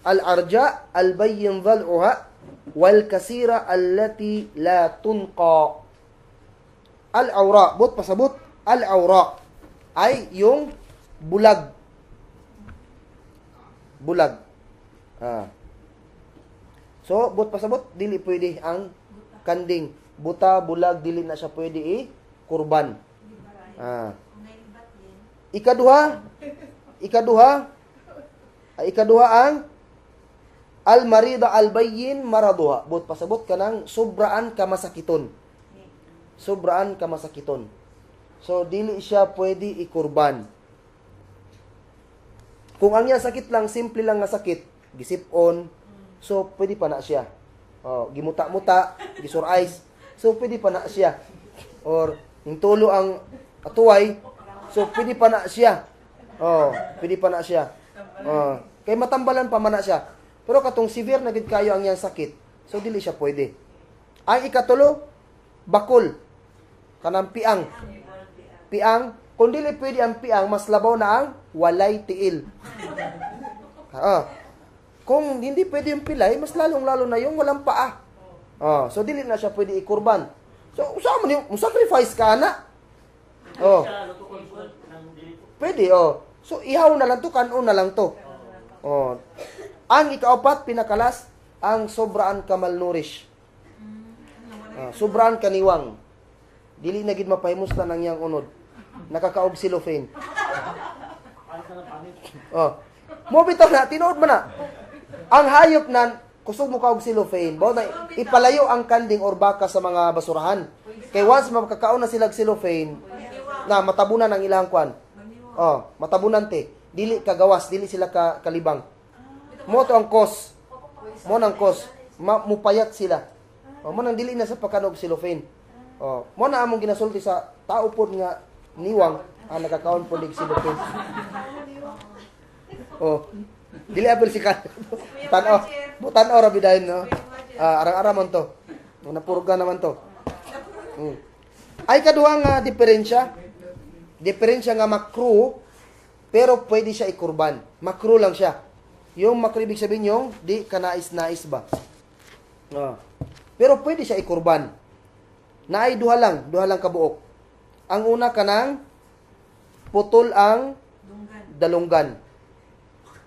al-arja al-bayyin dhal'uha wal kasira allati la tunqa. Al-awra, but pasabot, al-awra ay yung bulag. Bulag. So, but pasabot, dili pwede ang kanding. Buta, bulag, dili na siya pwede kurban. Ikaduha ang al-marida al-bayyin maraduha. But pasabot ka ng sobraan kamasakiton. Sobraan kamasakiton. So, dili siya pwede ikurban. Kung ang niya sakit lang, simple lang nga sakit, gisipon, so pwede pa na siya. Gimuta-muta, gisurize, so pwede pa na siya. Or, yung tulo ang atuway, so pwede pa na siya. Pwede pa na siya. Kay matambalan pa man na siya. Pero katong severe na gid kayo ang iyang sakit, so dili siya pwede. Ang ikatulo, bakol. Kanang piang. Piang, kung dili pwede ang piang, mas labaw na ang walay tiil. Kung hindi pwede yung pilay, mas lalong-lalo na yung walang paa. So dili na siya pwede ikurban. So usama niyo, sacrifice ka na. Pwede, So ihaw na lang to, kanon na lang to. Ang ikaapat, pinakalas, ang sobraan ka malnourish. Sobraan kaniwang. Dili na gid mapahimusta nang yang unod. Nakakaog cellophane. Mo bitaw na, tinuod man na. Ang hayop nan, kusog mo kaog cellophane, bawo na ipalayo ang kanding or baka sa mga basurahan. Kay once makakaon na sila cellophane, na matabunan ang ilang kwan. Matabunan te. Dili kagawas, dili sila kalibang. Mo to ang cause. Mo nang cause. Mupayat sila. Mo nang dili na sa pagkanog cellophane. Mo na among ginasulti sa tao pod nga niwang nakakaon pod og cellophane. Dili apil si kan. Tan-o ra bidayon no. Arang-ara man to. Napurga naman to. Ay kaduha nga diferensya. Diferensya nga makruh pero pwede siya ikurban. Makruh lang siya. Yung makruh ibig sabihin yung di kanais-nais ba. Pero pwede siya ikurban. Naay duha lang kabuok. Ang una kanang putol ang dalunggan.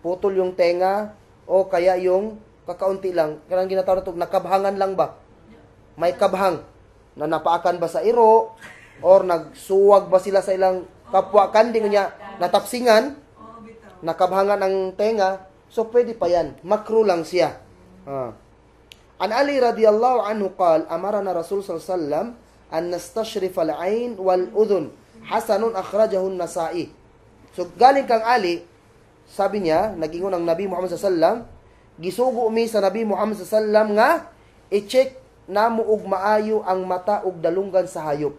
Putol yung tenga o kaya yung kakaunti lang. Kanang ginatawag na nakabhangan lang ba? May kabhang na napaakan ba sa iro or nagsuwag ba sila sa ilang kapwa kanding niya natapsingan, nakabhangan ang tenga, so pwede pa yan. Makruh lang siya. An Ali radiyallahu anhu qal, amarana Rasul sallallahu alaihi wasallam an nastashrif al-ain wal udhun. Hasanun akhrajahu an-Nasa'i. So galing kang Ali, sabi niya, nagingon ang Nabi Muhammad sallallahu alaihi wasallam, gisugo mi sa Nabi Muhammad sallallahu alaihi wasallam nga i-check namo og maayo ang mata ug dalunggan sa hayop.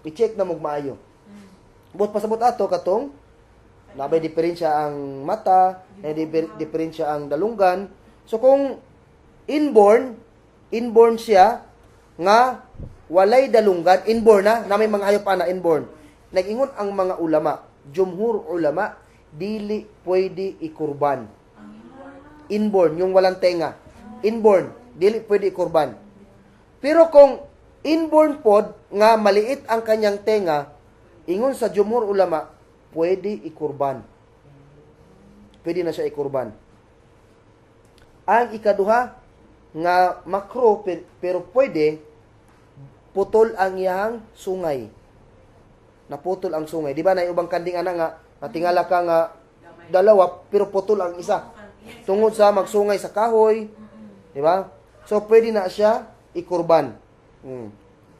I-check namo og maayo. But pasabot ato katong nabay diferensya ang mata, diferensya ang dalunggan. So kung inborn siya nga walay dalunggan, inborn na may mga hayop ana inborn. Nag-ingon ang mga ulama, jumhur ulama, dili pwede ikurban. Inborn, yung walang tenga. Inborn, dili pwede ikurban. Pero kung inborn pod nga maliit ang kanyang tenga, ingon sa jumhur ulama, pwede ikurban. Pwede na siya ikurban. Ang ikaduha, nga makruh pero pwede, putol ang iyang sungay. Naputol ang sungay. Di ba na ubang kanding ana nga, natingala ka nga dalawa, pero putol ang isa. Tungod sa magsungay sa kahoy. Di ba? So, pwede na siya ikurban.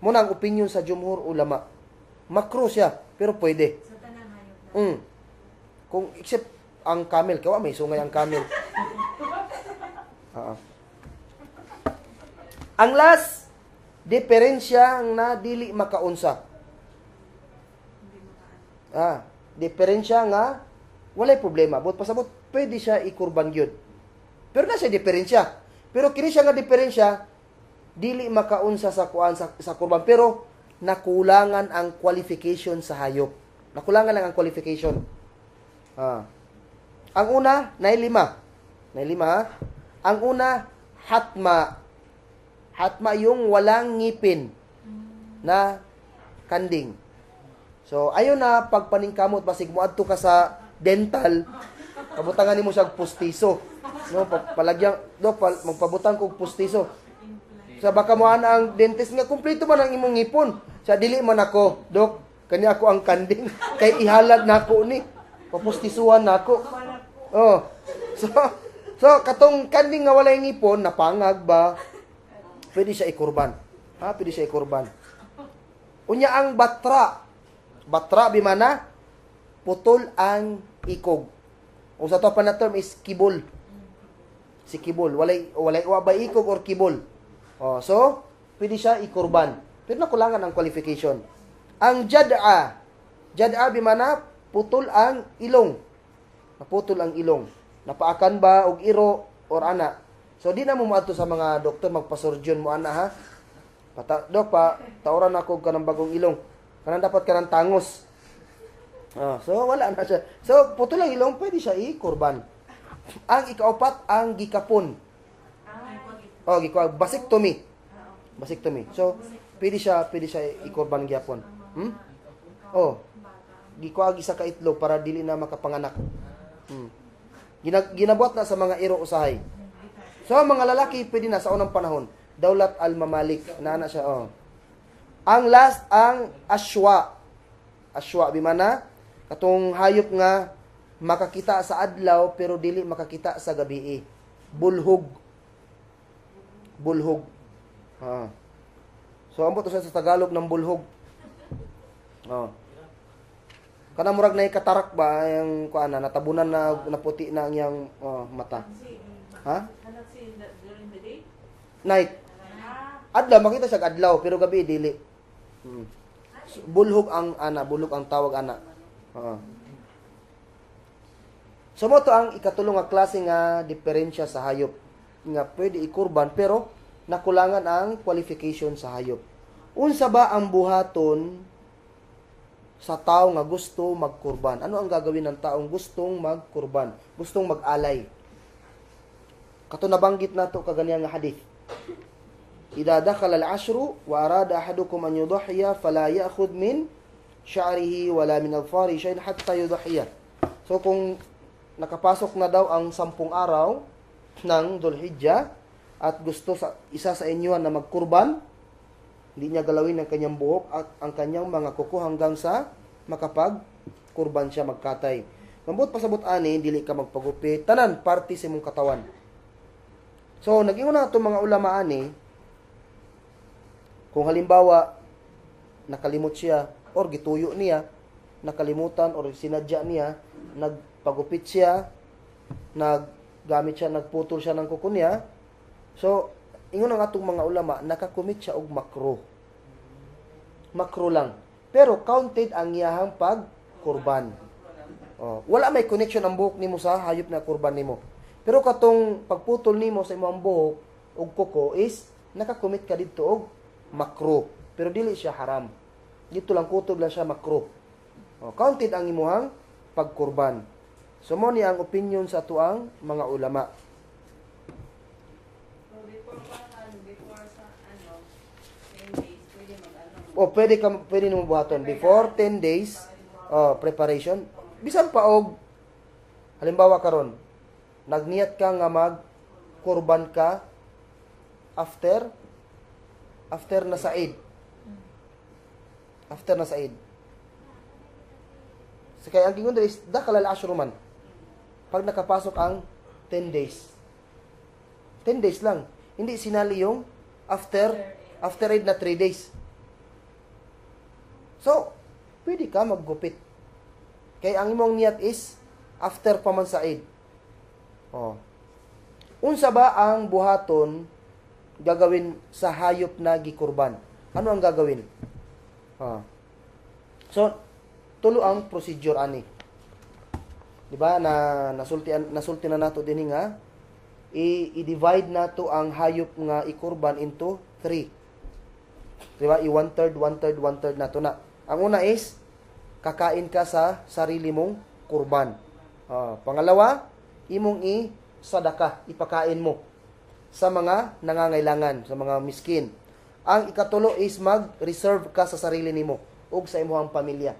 Muna ang opinion sa jumhur ulama. Makruh siya, pero pwede. Kung except ang camel, kawa may sungay ang camel. Ang last, diferensya na dili makaunsa. Diferensya nga walay problema. But pasabot, pwede siya ikurban gyud. Pero na siya diferensya. Pero kini siya nga diferensya, dili makaunsa sa kuan sa kurban, pero nakulangan ang qualification sa hayop. Nakulangan lang ang qualification. Ang una, nailima. Nailima. Ang una, hatma. Hatma yung walang ngipin na kanding. So, ayon na pagpaningkamot, basig mo adto ka sa dental, pabutangan nimo siya pustiso. No, palagyan, magpabutan kog pustiso. Sa baka mo ang dentist nga kumpleto man ang imong ngipon. Sa dili man ako, Dok, kani ako ang kanding kay ihalad nako ni. Papustisuhan nako. Oh. So katong kanding nga walay ngipon, napangag ba? Pwede siya ikurban. Pwede siya ikurban. Unya ang batra. Batra bimana putol ang ikog. Kung sa to pa na term is kibol. Si kibol, walay ba ikog or kibol. So pwede siya ikurban. Pero nakulangan ang qualification. Ang jad'a. Jad'a bimana putol ang ilong. Naputol ang ilong. Napaakan ba og iro or ana. So di na mo maadto sa mga doktor magpasurgeon mo ana ha. Dok tauran ako kanang bagong ilong. Kanang dapat kanang tangos. So wala na siya. So putol ang ilong pwede siya ikurban. Ang ikaapat ang gikapon. Vasectomy. Vasectomy. So pwede siya ikurban gyapon. Gikuag isa ka itlog para dili na makapanganak. Ginabuhat na sa mga iro usahay. So mga lalaki pwede na sa unang panahon. Daulat al-Mamalik na siya. Ang last ang aswa. Aswa bimana katong hayop nga makakita sa adlaw pero dili makakita sa gabi. Bulhog. Bulhog. So ambot sa Tagalog ng bulhog. Kana murag na katarak ba yung kuana natabunan na naputi na ang yang mata. During the day? Night. Adlaw makita siya adlaw pero gabi dili. Bulhog ang tawag ana. So mo to ang ikatulong nga klase nga diferensya sa hayop nga pwede ikurban pero nakulangan ang qualification sa hayop. Unsa ba ang buhaton sa tao nga gusto magkurban? Ano ang gagawin ng taong gustong magkurban? Gustong mag-alay? Kato nabanggit nato kaganiyang nga hadith. Idza dakhala al-ashru wa arada ahadukum an yudhiya fala ya'khudh min sha'rihi wala min adfari shay'an hatta yudhiya. So kung nakapasok na daw ang 10 araw ng Dhul-Hijjah at gusto isa sa inyo na magkurban, hindi niya galawin ang kanyang buhok at ang kanyang mga kuko hanggang sa makapag-kurban siya, magkatay. Mambot pasabot ani, dili ka magpagupit. Tanan, parte sa imong katawan. So, nag-ingon na itong mga ulama ani, kung halimbawa, nakalimot siya, or gituyo niya, nakalimutan, or sinadya niya, nagpagupit siya, nagputol siya ng kuko niya. So, ingon ang atong mga ulama, nakakumit siya og makro. Makro lang. Pero counted ang iyahang pagkurban. Wala may connection ang buhok nimo sa hayop na kurban nimo. Pero katong pagputol nimo sa imong buhok og kuko is nakakumit ka didto og makro. Pero dili siya haram. Dito lang kutob lang siya makro. Counted ang imuhang pagkurban. So mo ni ang opinion sa tuang mga ulama. Pwede mo buhaton before 10 days preparation. Bisan pa og halimbawa karon nagniyat ka nga mag-kurban ka after na Said. After na Said. So kaya ang gingon diri is dakal al-ashru man. Pag nakapasok ang 10 days. 10 days lang. Hindi sinali yung after Eid na 3 days. So, pwede ka maggupit. Kaya ang imong niyat is after pa man sa Eid. Unsa ba ang buhaton gagawin sa hayop na gikurban? Ano ang gagawin? So, tulo ang procedure ani. Di ba na nasulti na nato dinhi nga i-divide nato ang hayop nga ikurban into 3. Diba? I-1/3, 1/3, 1/3 nato na. Ang una is, kakain ka sa sarili mong kurban. Pangalawa, imong i-sadaka, ipakain mo sa mga nangangailangan, sa mga miskin. Ang ikatulo is mag-reserve ka sa sarili nimo ug sa imong pamilya.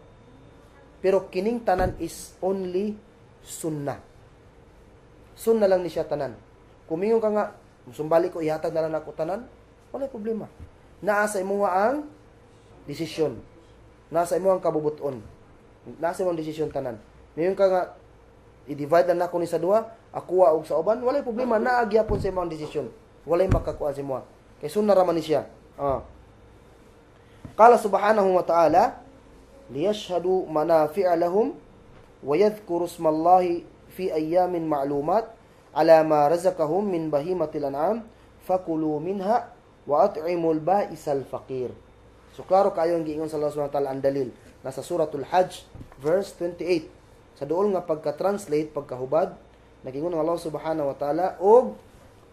Pero kining tanan is only sunnah. Sunnah lang ni siya tanan. Kumingon ka nga, musumbali ko, ihatag na lang ako tanan, wala problema. Naa sa imo ang desisyon. Nasa imo ang kabubuton. Nasa imo ang desisyon tanan. Mingon ka nga, i-divide na nako ni sa duha, akuha og sa uban, wala problema, naagyapon sa imo ang desisyon. Wala makakuha sa imo. Kay sunnah ra man ni siya. Qala subhanahu wa ta'ala, liyashhadu manafi'a lahum wa yadhkuru ismallahi fi ayyamin ma'lumat ala ma razaqahum min bahimatil an'am fakulu minha wa at'imul ba'isal faqir. So klaro kayo ang giingon sa Allah subhanahu wa ta'ala ang dalil nasa suratul Hajj verse 28. Sa duol nga pagka-translate, pagkahubad, nagingon ng Allah subhanahu wa ta'ala og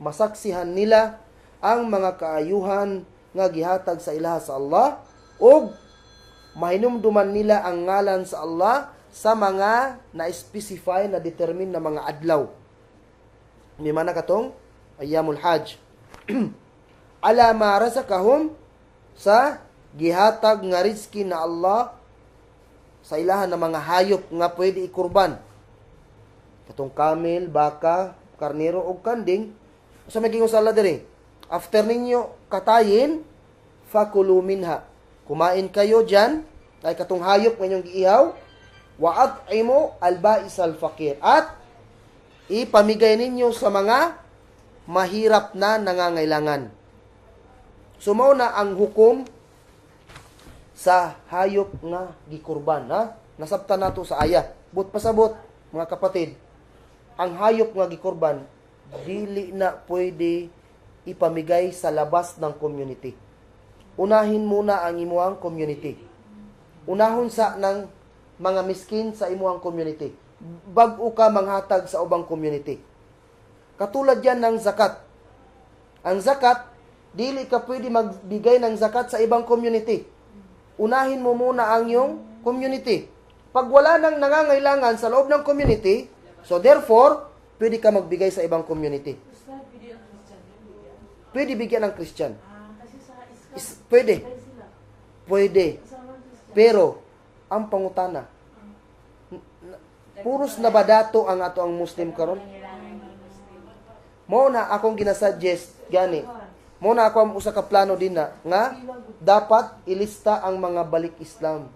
masaksihan nila ang mga kaayuhan nga gihatag sa ilaha sa Allah og mahinumduman nila ang ngalan sa Allah sa mga na-specify na determine na mga adlaw. May mana katong ayyamul hajj. Ala ma razaqahum sa gihatag nga rizki na Allah sa ilahan ng mga hayop nga pwede ikurban. Katong kamel, baka, karnero o kanding. Sa maging usala diri. After ninyo katayin, fakulu minha. Kumain kayo dyan, ay katong hayop ngayong giihaw, wa at'imu al-ba'is al-faqir. At ipamigay ninyo sa mga mahirap na nangangailangan. Sumaw na ang hukom sa hayop nga gikurban, ha? Nasabta nato sa aya. But pasabot, mga kapatid, ang hayop nga gikurban dili na pwede ipamigay sa labas ng community. Unahin muna ang imuhang community. Unahon sa ng mga miskin sa imuhang community. Bag-o ka manghatag sa ubang community. Katulad yan ng zakat. Ang zakat, dili ka pwede magbigay ng zakat sa ibang community. Unahin mo muna ang iyong community. Pag wala nang nangangailangan sa loob ng community, so therefore, pwede ka magbigay sa ibang community. Pwede bigyan ng Christian. Pwede. Pwede. Pero, ang pangutana, puros na ba dato ang ato ang Muslim karon? Mo na akong ginasuggest gani. Mo na ako ang usa ka plano din na nga dapat ilista ang mga balik Islam.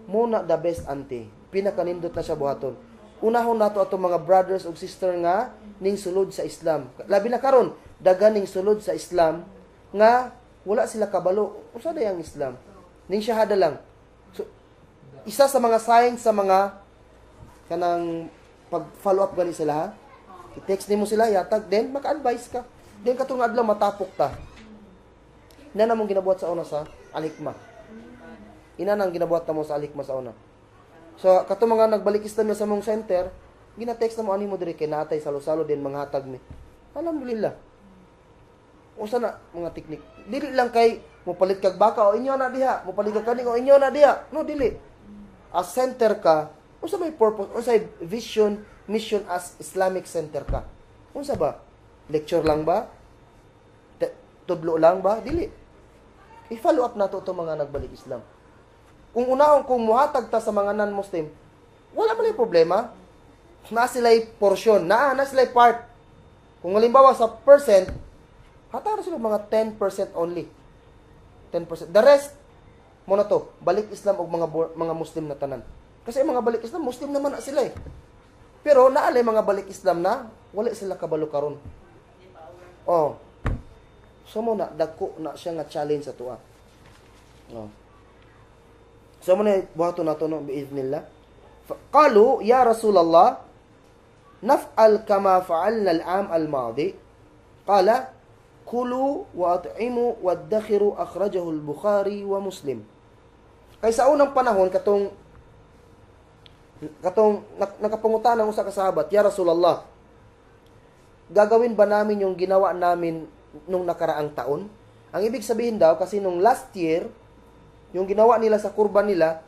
Mo na the best ante. Pinakanindot na siya buhaton. Unahon nato ato mga brothers ug sister nga ning sulod sa Islam. Labi na karon daghan ning sulod sa Islam nga wala sila kabalo. Usa day ang Islam. Ning shahada lang. So, isa sa mga signs sa mga kanang pag-follow up gani sila ha. I-text nimo sila yatag then maka-advise ka. Then katong adlaw matapok ta. Ina namong ginabuhat sa una sa Al-Hikmah. Ina nang ginabuhat ta mo sa Al-Hikmah sa una. So katong mga nagbalik Islam na sa mong center, gina-text na mo ani mo diri kay natay salo-salo din manghatag mi. Alhamdulillah. Usa na mga teknik. Dili lang kay mopalit kag baka o inyo na diha, mopalit kag kaning o inyo na diha. No, dili. As center ka, unsa may purpose, unsa vision, mission as Islamic center ka? Unsa ba? Lecture lang ba? Tudlo lang ba? Dili. I-follow up nato itong mga nagbalik Islam. Kung unahon, kung muhatag ta sa mga non-Muslim, wala man yung problema. Na sila'y portion, na sila'y part. Kung halimbawa sa percent, hatag na sila mga 10% only. 10%. The rest, mo na to, balik Islam o mga Muslim na tanan. Kasi mga balik Islam, Muslim naman na sila eh. Pero naalay mga balik Islam na, wala sila kabalo karon. Oh. So mo na, dagko na siya nga challenge sa tuwa. Oh. So mo na, buhato na to no, biiznillah. Qalu, ya Rasulallah, naf'al kama fa'alna al-am al-madi. Qala, kulu wa at'imu wa adakhiru akhrajahu al-Bukhari wa Muslim. Kay sa unang panahon, katong nakapangutan ng usa ka sahabat, ya Rasulallah, gagawin ba namin yung ginawa namin nung nakaraang taon? Ang ibig sabihin daw, kasi nung last year, yung ginawa nila sa kurban nila,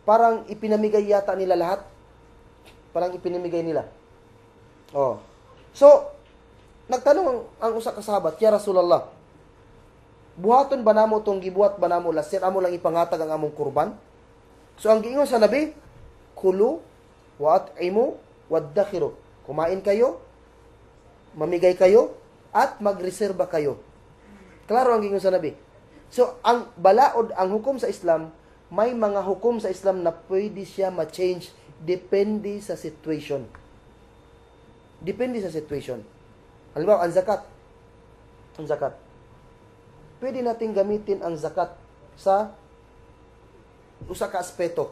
parang ipinamigay yata nila lahat. Parang ipinamigay nila. Oh. So, nagtanong ang usa ka sahabat, "Ya Rasulullah, buhaton ba namo tong gibuhat ba namo last year, amo lang ipangatag ang among kurban?" So, ang giingon sa Nabi, "Kulu wa at'imu waddakhiru." Kumain kayo, mamigay kayo, at magreserba kayo. Klaro ang giingon sa Nabi. So, ang balaod, ang hukom sa Islam, may mga hukom sa Islam na pwede siya ma-change depende sa situation. Depende sa situation. Halimbawa, ang zakat. Ang zakat. Pwede natin gamitin ang zakat sa usa ka aspeto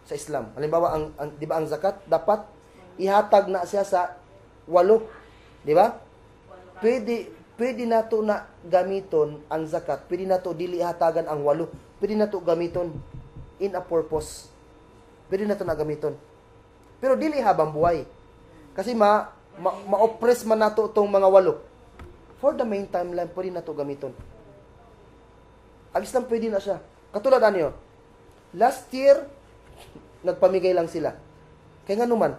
sa Islam. Halimbawa, di ba ang zakat dapat ihatag na siya sa 8, di ba? Pwede nato na gamiton ang zakat. Pwede nato dili ihatagan ang 8. Pwede nato gamiton in a purpose. Pwede nato na gamiton. Pero dili habang buhay. Kasi ma-oppress man nato itong mga 8. For the meantime lang, pwede nato gamiton. Ang Islam pwede na siya. Katulad ano yun? Last year, nagpamigay lang sila. Kaya nga naman,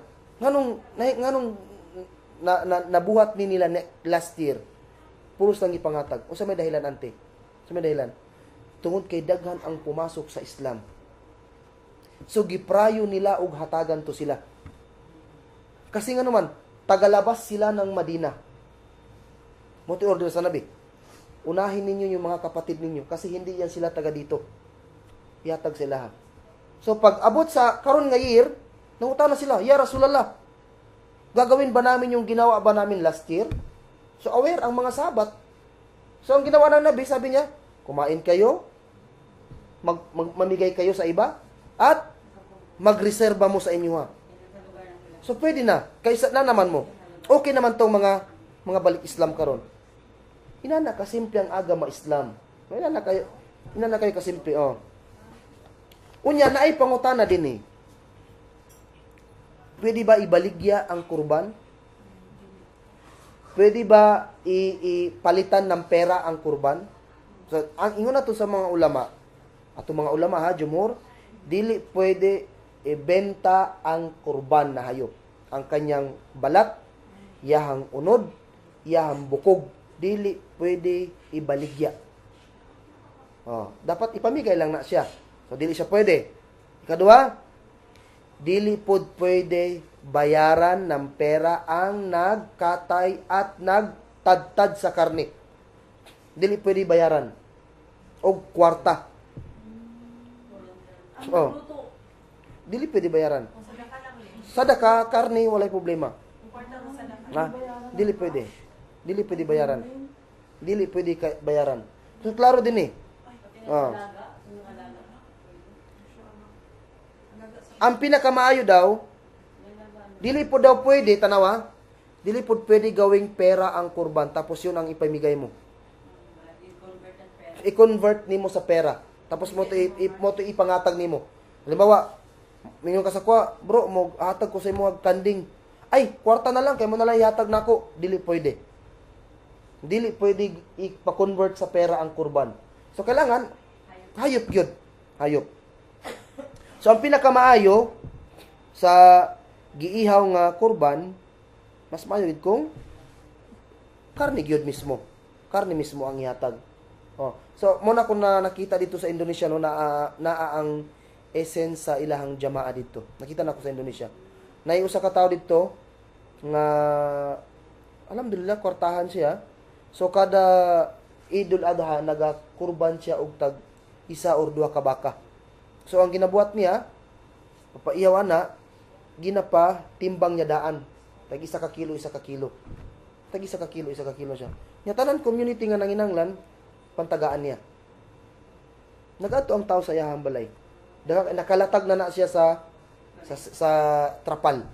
nabuhat ni nila last year, puros lang ipangatag. O sa may dahilan, ante? Sa may dahilan? Tungod kay daghan ang pumasok sa Islam. So, giprayo nila og hatagan to sila. Kasi nga naman, tagalabas sila ng Madina. Muti order sa Nabi. Unahin ninyo yung mga kapatid ninyo kasi hindi yan sila taga dito. Ihatag sila. So, pag abot sa karon nga year, nanguta na sila, "Ya Rasulullah, gagawin ba namin yung ginawa ba namin last year?" So, aware ang mga sahabat. So, ang ginawa ng Nabi, sabi niya, kumain kayo, mamigay kayo sa iba, at magreserba mo sa inyo ha. So, pwede na. Kaysa na naman mo. Okay naman tong mga balik Islam karon. Inana kasimple ang agama Islam. Inana kayo kasimple, oh. Unya, na ay pangutana din eh. Pwede ba ibaligya ang kurban? Pwede ba ipalitan ng pera ang kurban? So, ang ingon na to sa mga ulama, ato mga ulama ha, jumhur, dili pwede ibenta ang kurban na hayop. Ang kanyang balat, yahang unod, yahang bukog, dili pwede ibaligya. Oh, dapat ipamigay lang na siya. So, dili siya pwede. Ikadua, dili pod pwede bayaran ng pera ang nagkatay at nagtadtad sa karne. Dili pwede bayaran. O kwarta. Oh. Dili pwede bayaran. Sadaka, karne, walay problema. Ha? Dili pwede. Dili pwede bayaran. Dili pwede bayaran. So, klaro din eh. Oh. Ang pinakamaayo daw, dili po daw pwede, tanawa, dili po pwede gawing pera ang kurban, tapos yun ang ipamigay mo. I-convert nimo sa pera, tapos mo to ipangatag nimo. Halimbawa, mingon ka sa kwa, "Bro, mo hatag ko sa imo og kanding." "Ay, kwarta na lang, kay mo na lang ihatag nako." Dili pwede. Dili pwede ipa-convert sa pera ang kurban. So, kailangan, hayop yun. Hayop. So, ang pinakamaayo sa giihaw nga kurban, mas maayo gid kung karne gyud mismo. Karne mismo ang ihatag. Oh. So, muna ko na nakita dito sa Indonesia no naa ang essence sa ilahang jamaa dito. Nakita na ko sa Indonesia. Usa ka tawo dito nga alhamdulillah kwartahan siya. So, kada Idul Adha naga-kurban siya og tag 1 or 2 ka baka. So, ang ginabuhat niya, papaiyaw na, ginapa, timbang niya daan. Tag 1 ka kilo, 1 ka kilo. Tag 1 ka kilo, 1 ka kilo siya. Nya tanan community nga nanginanglan, pantagaan niya. Nagato ang tao sa iyahang balay. Nakalatag na siya sa trapal.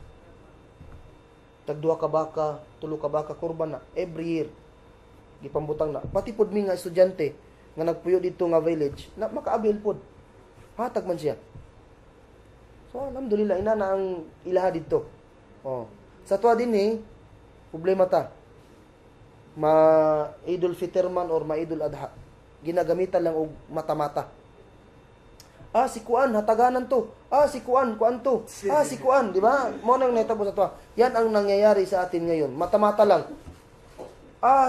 Tag 2 ka baka, 3 ka baka, kurban na. Every year. Gipambutang na. Pati pod mi nga estudyante, nga nagpuyo dito nga village, na makaabil pod. Hatag man siya. So, alhamdulillah, ina na ang ilaha dito. Oh. Sa tuwa din Problema ta. Ma Idul Fitr man or ma Idul Adha. Ginagamitan lang og mata-mata. Si Kuan, hataganan to. Si Kuan to. Si Kuan, di ba? Mo nang nahitabo sa to. Yan ang nangyayari sa atin ngayon. Mata-mata lang.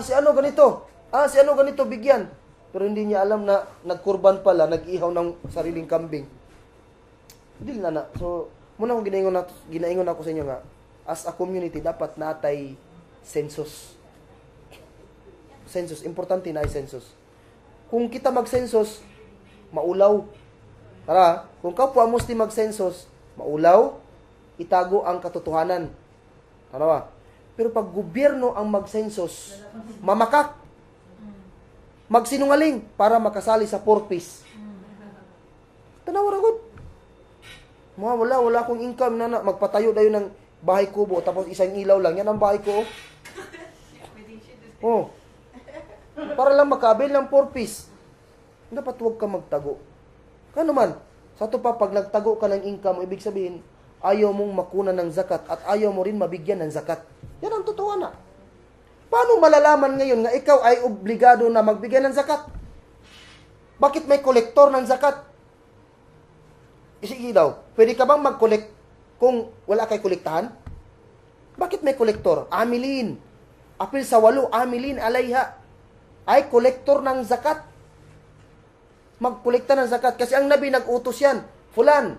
Si ano ganito. Si ano ganito, bigyan. Pero hindi niya alam na nagkurban pala, nag-ihaw ng sariling kambing. Hindi na. So, muna kong ginaingon ako sa inyo nga, as a community, dapat natay census. Census. Importante na ay census. Kung kita mag-census, maulaw. Tara, kung kapwa Muslim mag-census, maulaw, itago ang katotohanan. Tara ba? Pero pag gobyerno ang mag-census, mamakak, magsinungaling para makasali sa purpose. Tanawa ragot. Wala akong income na magpatayo dayo ng bahay kubo tapos isang ilaw lang. Yan ang bahay ko. Para lang makabil ng purpose. Dapat huwag ka magtago. Kano man, sa ito pa, pag nagtago ka ng income, ibig sabihin, ayaw mong makuna ng zakat at ayaw mo rin mabigyan ng zakat. Yan ang totoo na. Paano malalaman ngayon na ikaw ay obligado na magbigay ng zakat? Bakit may kolektor ng zakat? Sige daw, pwede ka bang mag-collect kung wala kay kolektahan? Bakit may kolektor? Amilin. Apil sa 8, amilin alayha. Ay kolektor ng zakat. Magkolekta ng zakat. Kasi ang Nabi nag-utos yan. Fulan,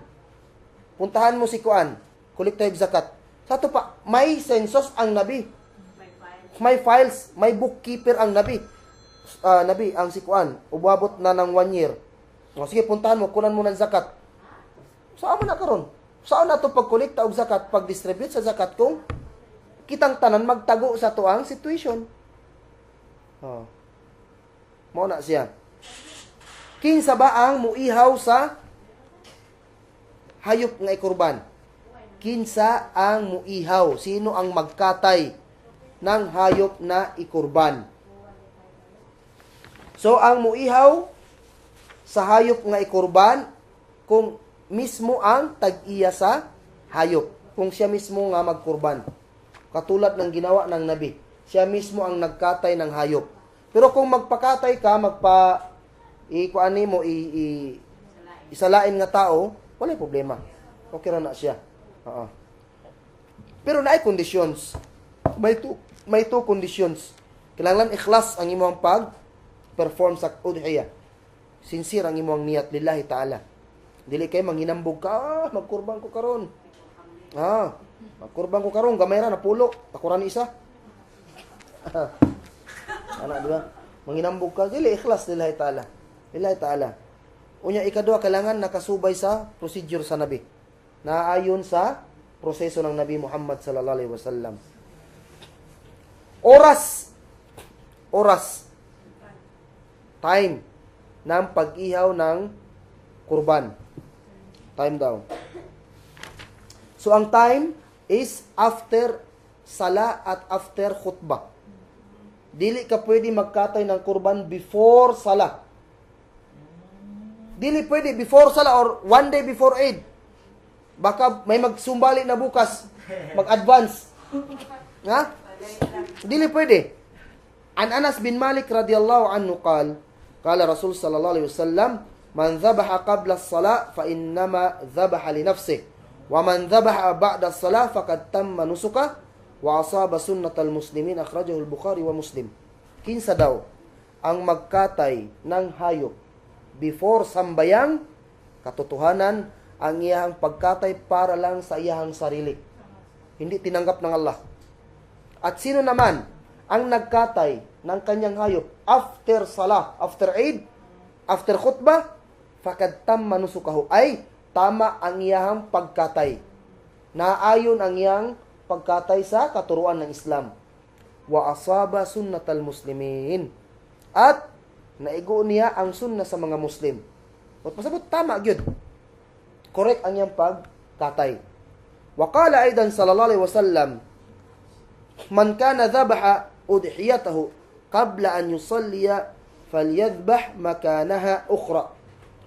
puntahan mo si Kuan. Kolekta yung zakat. Sa ito pa, may census ang Nabi. May files, may bookkeeper ang Nabi. Nabi, ang si Kuan, ubabot na ng 1 year. Sige, puntahan mo, kunan mo ng zakat. Saan mo na karon? Saan na ito pagkolekta og zakat, pag-distribute sa zakat kung kitang tanan magtago sa tuang situation? Mao na siya. Kinsa ba ang muihaw sa hayop nga ikurban? Kinsa ang muihaw? Sino ang magkatay ng hayop na ikurban? So, ang muihaw sa hayop nga ikurban, kung mismo ang tag-iya sa hayop. Kung siya mismo nga magkurban. Katulad ng ginawa ng Nabi. Siya mismo ang nagkatay ng hayop. Pero kung magpakatay ka, isalain nga tao, wala problema. Okay ra na siya. Pero naay conditions. May two conditions. Kailangan ikhlas ang imong pag-perform sa udhiya. Sincere ang imong niyat lillahi ta'ala. Dili kay manghinambog ka, magkurban ko karon. Magkurban ko karon, gamay ra napulo, takuran isa. Ana diba? Manghinambog ka, dili ikhlas lillahi ta'ala. Lillahi ta'ala. Unya ikadua, kailangan nakasubay sa procedure sa Nabi. Naayon sa proseso ng Nabi Muhammad sallallahu alaihi wasallam. Oras. Time ng pag-ihaw ng kurban. Time daw. So ang time is after sala at after khutbah. Dili ka pwede magkatay ng kurban before sala. Dili pwede before sala or one day before Eid. Baka may magsumbali na bukas, mag-advance. Dili pwede. An Anas bin Malik radhiyallahu anhu qala Rasul sallallahu alaihi wasallam, man dhabaha qabla as-salah fa innama dhabaha li nafsihi, wa man dhabaha ba'da as-salah faqad tamma nusuka wa asaba sunnatal muslimin, akhrajahu al-Bukhari wa Muslim. Kinsa daw ang magkatay ng hayop before sambayang, katotohanan, ang iyahang pagkatay para lang sa iyahang sarili. Hindi tinanggap ng Allah. At sino naman ang nagkatay ng kanyang hayop after salah, after Eid, after khutbah, fakad tamma nusukahu, ay tama ang iyahang pagkatay. Naayon ang iyang pagkatay sa katuruan ng Islam. Wa asaba sunnatal muslimin. At naigo niya ang sunna sa mga Muslim. At pasabot, tama gyud. Correct ang iyang pagkatay. Wa qala aidan sallallahu alaihi wasallam, man kana dhabaha udhiyatahu qabla an yusalliya falyadhbah makanaha ukhra.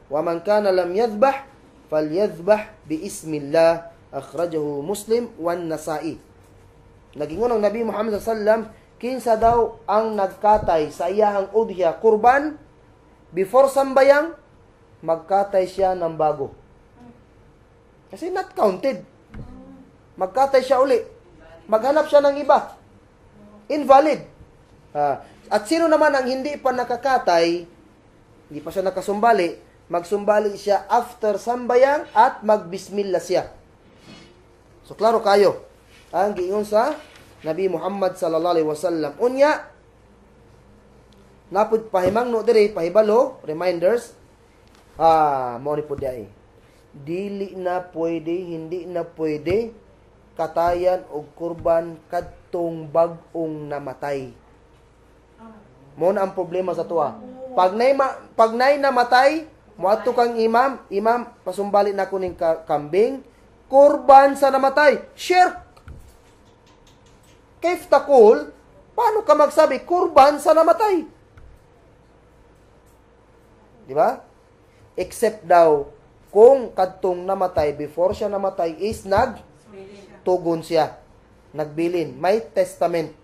Wa man kana lam yadhbah falyadhbah biismillah, akhrajahu Muslim wan Nasa'i. Nagingon ang Nabi Muhammad sallam, kinsa daw ang nagkatay sa iyahang udhiya kurban before sambayang, magkatay siya ng bago. Kasi not counted. Magkatay siya uli. Maghanap siya ng iba. Invalid. At sino naman ang hindi pa nakakatay, hindi pa siya nakasumbali, magsumbali siya after sambayang at magbismillah siya. So, klaro kayo. Ang giingon sa Nabi Muhammad sallallahu alaihi wasallam. Unya, napud pahimang no dire, pahibalo, reminders, mo ni po diay. Dili na pwede, hindi na pwede katayan og kurban kadtong bag-ong namatay. Mo na ang problema sa tuwa. Pag nay namatay, moadto kang imam, pasumbali na ko ning kambing, kurban sa namatay. Shirk. Kaif takul, paano ka magsabi kurban sa namatay? Di ba? Except daw kung kadtong namatay, before siya namatay is nagtugon siya. Nagbilin. May testament.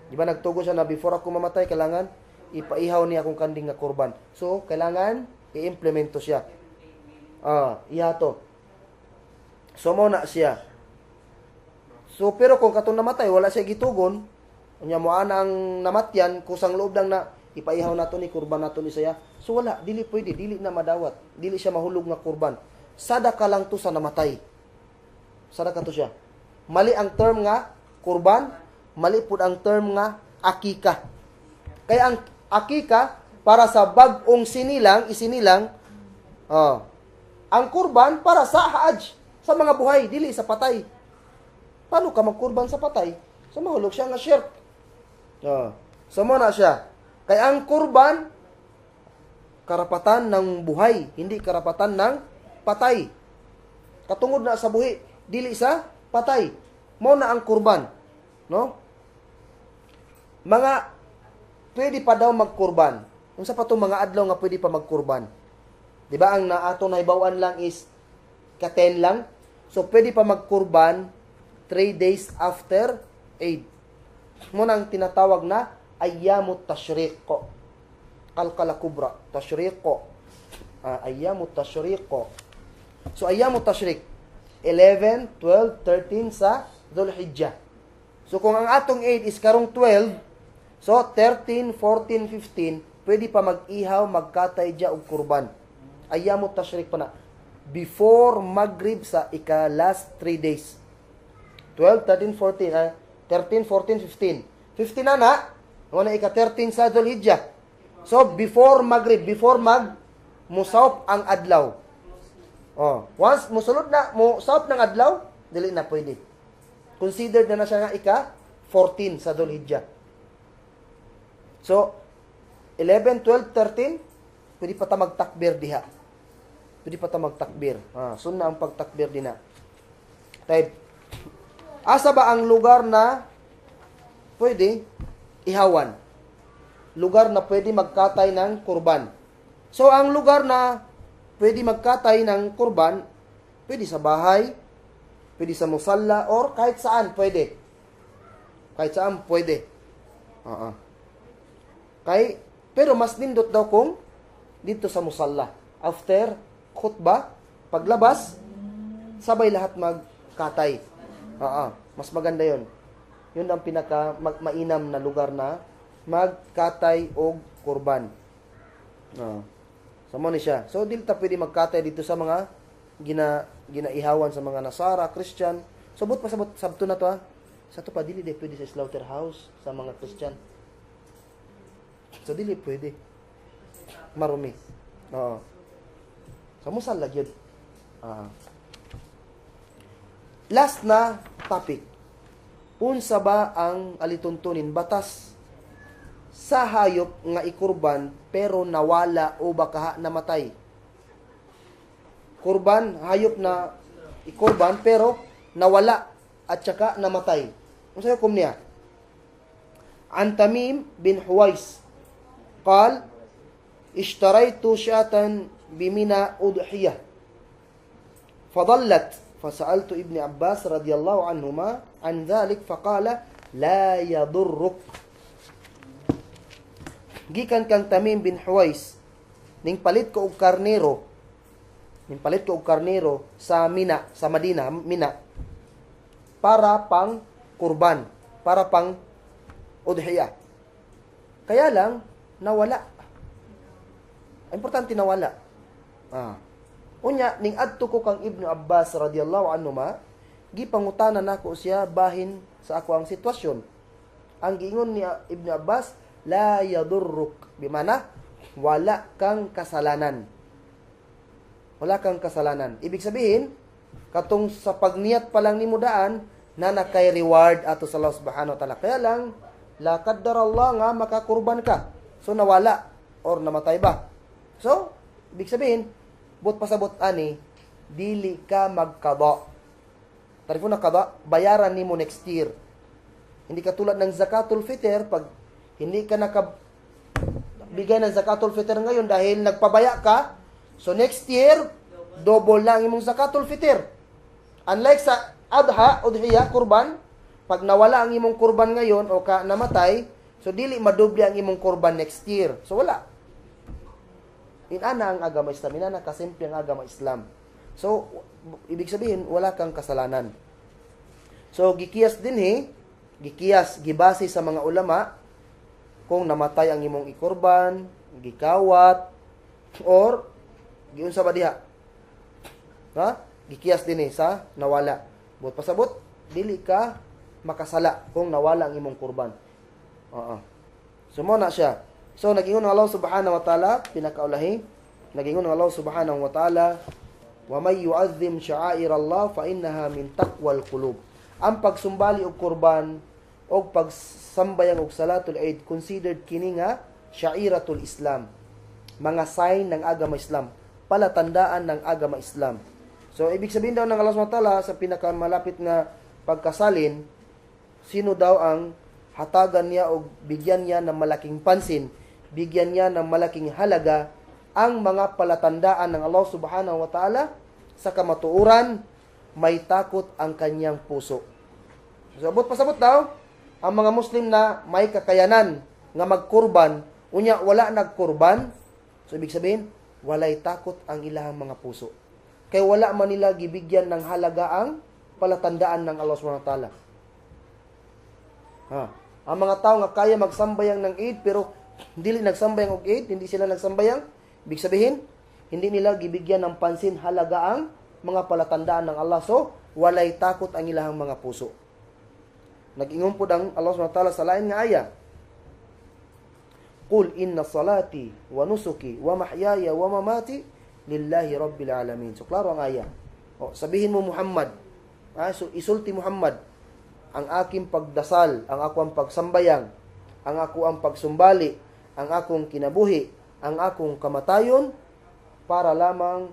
Di ba nagtugon siya na before ako mamatay, kailangan ipaihaw niya akong kanding nga kurban. So, kailangan i-implemento siya. Ihato. So, mo na siya. So, pero kung katong namatay, wala siya gitugon, unya mo ang namatyan, kusang loob lang na ipaihaw nato ni kurban nato ni saya. So wala, dili pwede, dili na madawat. Dili siya mahulog nga kurban. Sadaka lang to sa namatay. Sadaka to siya. Mali ang term nga kurban, mali pud ang term nga akika. Kaya ang akika para sa bag-ong isinilang, ang kurban para sa hajj, sa mga buhay, dili sa patay. Paano ka magkurban sa patay? So mahulog siya nga shirk. So mo na siya. Kaya ang kurban, karapatan ng buhay, hindi karapatan ng patay. Katungod na sa buhi, dili sa patay. Mo na ang kurban. No? Mga, pwede pa daw magkurban. Kung sa patong mga adlaw nga pwede pa magkurban. Di ba ang naato na ibawaan lang is 10 lang? So pwede pa magkurban 3 days after Eid. Muna ang tinatawag na Ayyamut Tashriq. Kalkala kubra. Tashriq. Ayyamut Tashriq. So, Ayyamut Tashriq. 11, 12, 13 sa Dhul Hijjah. So, kung ang atong Eid is karong 12, so, 13, 14, 15, pwede pa mag-ihaw, magkatay dya og kurban. Ayyamut Tashriq pa na. Before Maghrib sa ika-last 3 days. 12, 13, 14, 13, 14, 15. 15 na, wala ika-13 sa Dhul Hijjah. So, before Maghrib, before musawp ang adlaw. Once musulod na, musawp ng adlaw, dili na pwede. Considered na siya nga ika-14 sa Dhul Hijjah. So, 11, 12, 13, pwede pa ta magtakbir diha. Pwede pa ta magtakbir. Sunna ang pagtakbir din na. Type. Asa ba ang lugar na pwede ihawan? Lugar na pwede magkatay ng kurban. So, ang lugar na pwede magkatay ng kurban, pwede sa bahay, pwede sa musalla, or kahit saan pwede. Kahit saan pwede. Pero mas nindot daw kung dito sa musalla. After khutbah, paglabas, sabay lahat magkatay. Mas maganda yon. Yun ang pinaka mainam na lugar na magkatay og kurban. So mo ni siya. So dili ta pwede magkatay dito sa mga ginaihawan sa mga Nasara, Christian. Subot pa sabto na to Sa to pa dili pwede sa slaughterhouse sa mga Christian. So dili pwede. Marumi. So mo sa lagyod. Last na topic. Unsa ba ang alituntunin batas sa hayop nga ikurban pero nawala o baka namatay? Kurban, hayop na ikurban pero nawala at saka namatay. Unsa hukom niya? An Tamim bin Huwais قال اشتريت شاة بمنى أضحية فظلت Fasa'altu Ibni Abbas radhiyallahu anhuma an dhalik faqala la yadurruk. Gikan kang Tamim bin Huwais ning palit ko og karnero. Ning palit ko og karnero sa Mina, sa Madina, Mina. Para pang kurban, para pang udhiya. Kaya lang nawala. Importante nawala. Unya ning adto ko kang Ibnu Abbas radhiyallahu anhuma, gipangutanan nako siya bahin sa ako ang sitwasyon. Ang giingon ni Ibnu Abbas, la yadurruk, bimana wala kang kasalanan. Wala kang kasalanan. Ibig sabihin, katong sa pagniyat pa lang nimo daan na nakay reward ato sa Allah subhanahu wa ta'ala. Kaya lang la qaddarallah nga makakurban ka. So nawala or namatay ba? So, ibig sabihin, but pasabot ani, dili ka magkada. Tarifo na kada, bayaran nimo next year. Hindi katulad ng zakatul fitr, pag hindi ka nakabigay ng zakatul fitr ngayon dahil nagpabaya ka, so next year, double na ang imong zakatul fitr. Unlike sa adha, udhiya, kurban, pag nawala ang imong kurban ngayon o ka namatay, so dili madoble ang imong kurban next year. So wala. Inana ang agama Islam, inana kasimple ang agama Islam. So, ibig sabihin, wala kang kasalanan. So, gikiyas din gibase sa mga ulama, kung namatay ang imong ikurban, gikawat, or, giunsa ba diha? Gikiyas din sa nawala. But pasabot, dili ka makasala kung nawala ang imong kurban. So, mo na siya. So, nag-ingon ng Allah subhanahu wa ta'ala, pinakaulahi, nag-ingon ng Allah subhanahu wa ta'ala, وَمَنْ يُعَظِّمْ شَعَائِرَ اللَّهِ فَإِنَّهَا مِنْ تَقْوَى الْقُلُوبِ. Ang pagsumbali og kurban, o pagsambayang og salatul Eid, considered kini nga sha'iratul Islam. Mga sign ng agama Islam, palatandaan ng agama Islam. So, ibig sabihin daw ng Allah subhanahu wa ta'ala, sa pinakamalapit na pagkasalin, sino daw ang hatagan niya o bigyan niya ng malaking pansin, bigyan niya ng malaking halaga ang mga palatandaan ng Allah subhanahu wa ta'ala sa kamatuuran, may takot ang kanyang puso. So, pasabot daw, ang mga Muslim na may kakayanan nga magkurban, unya wala nagkurban, so ibig sabihin, walay takot ang ilahang mga puso. Kaya wala man nila gibigyan ng halaga ang palatandaan ng Allah subhanahu wa ta'ala. Ang mga tao nga kaya magsambayang ng Eid pero hindi nagsambayang og Eid, hindi sila nagsambayang, ibig sabihin, hindi nila gibigyan ng pansin halaga ang mga palatandaan ng Allah. So, walay takot ang ilahang mga puso. Nag-ingon po ang Allah subhanahu wa ta'ala sa lain nga aya. Qul inna salati wa nusuki wa mahyaya wa mamati lillahi rabbil alamin. So, klaro ang aya. Sabihin mo Muhammad, so isulti Muhammad, ang aking pagdasal, ang akong pagsambayang, ang ako ang pagsumbali, ang akong kinabuhi, ang akong kamatayon, para lamang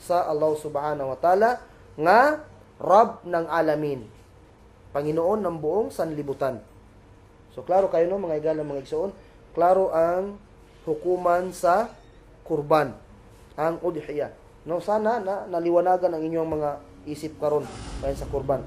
sa Allah subhanahu wa ta'ala, nga Rab ng alamin, Panginoon ng buong sanlibutan. So, klaro kayo no, mga igalang mga igsoon, klaro ang hukuman sa kurban, ang udhiya. No, sana na naliwanagan ang inyong mga isip karon bayan sa kurban.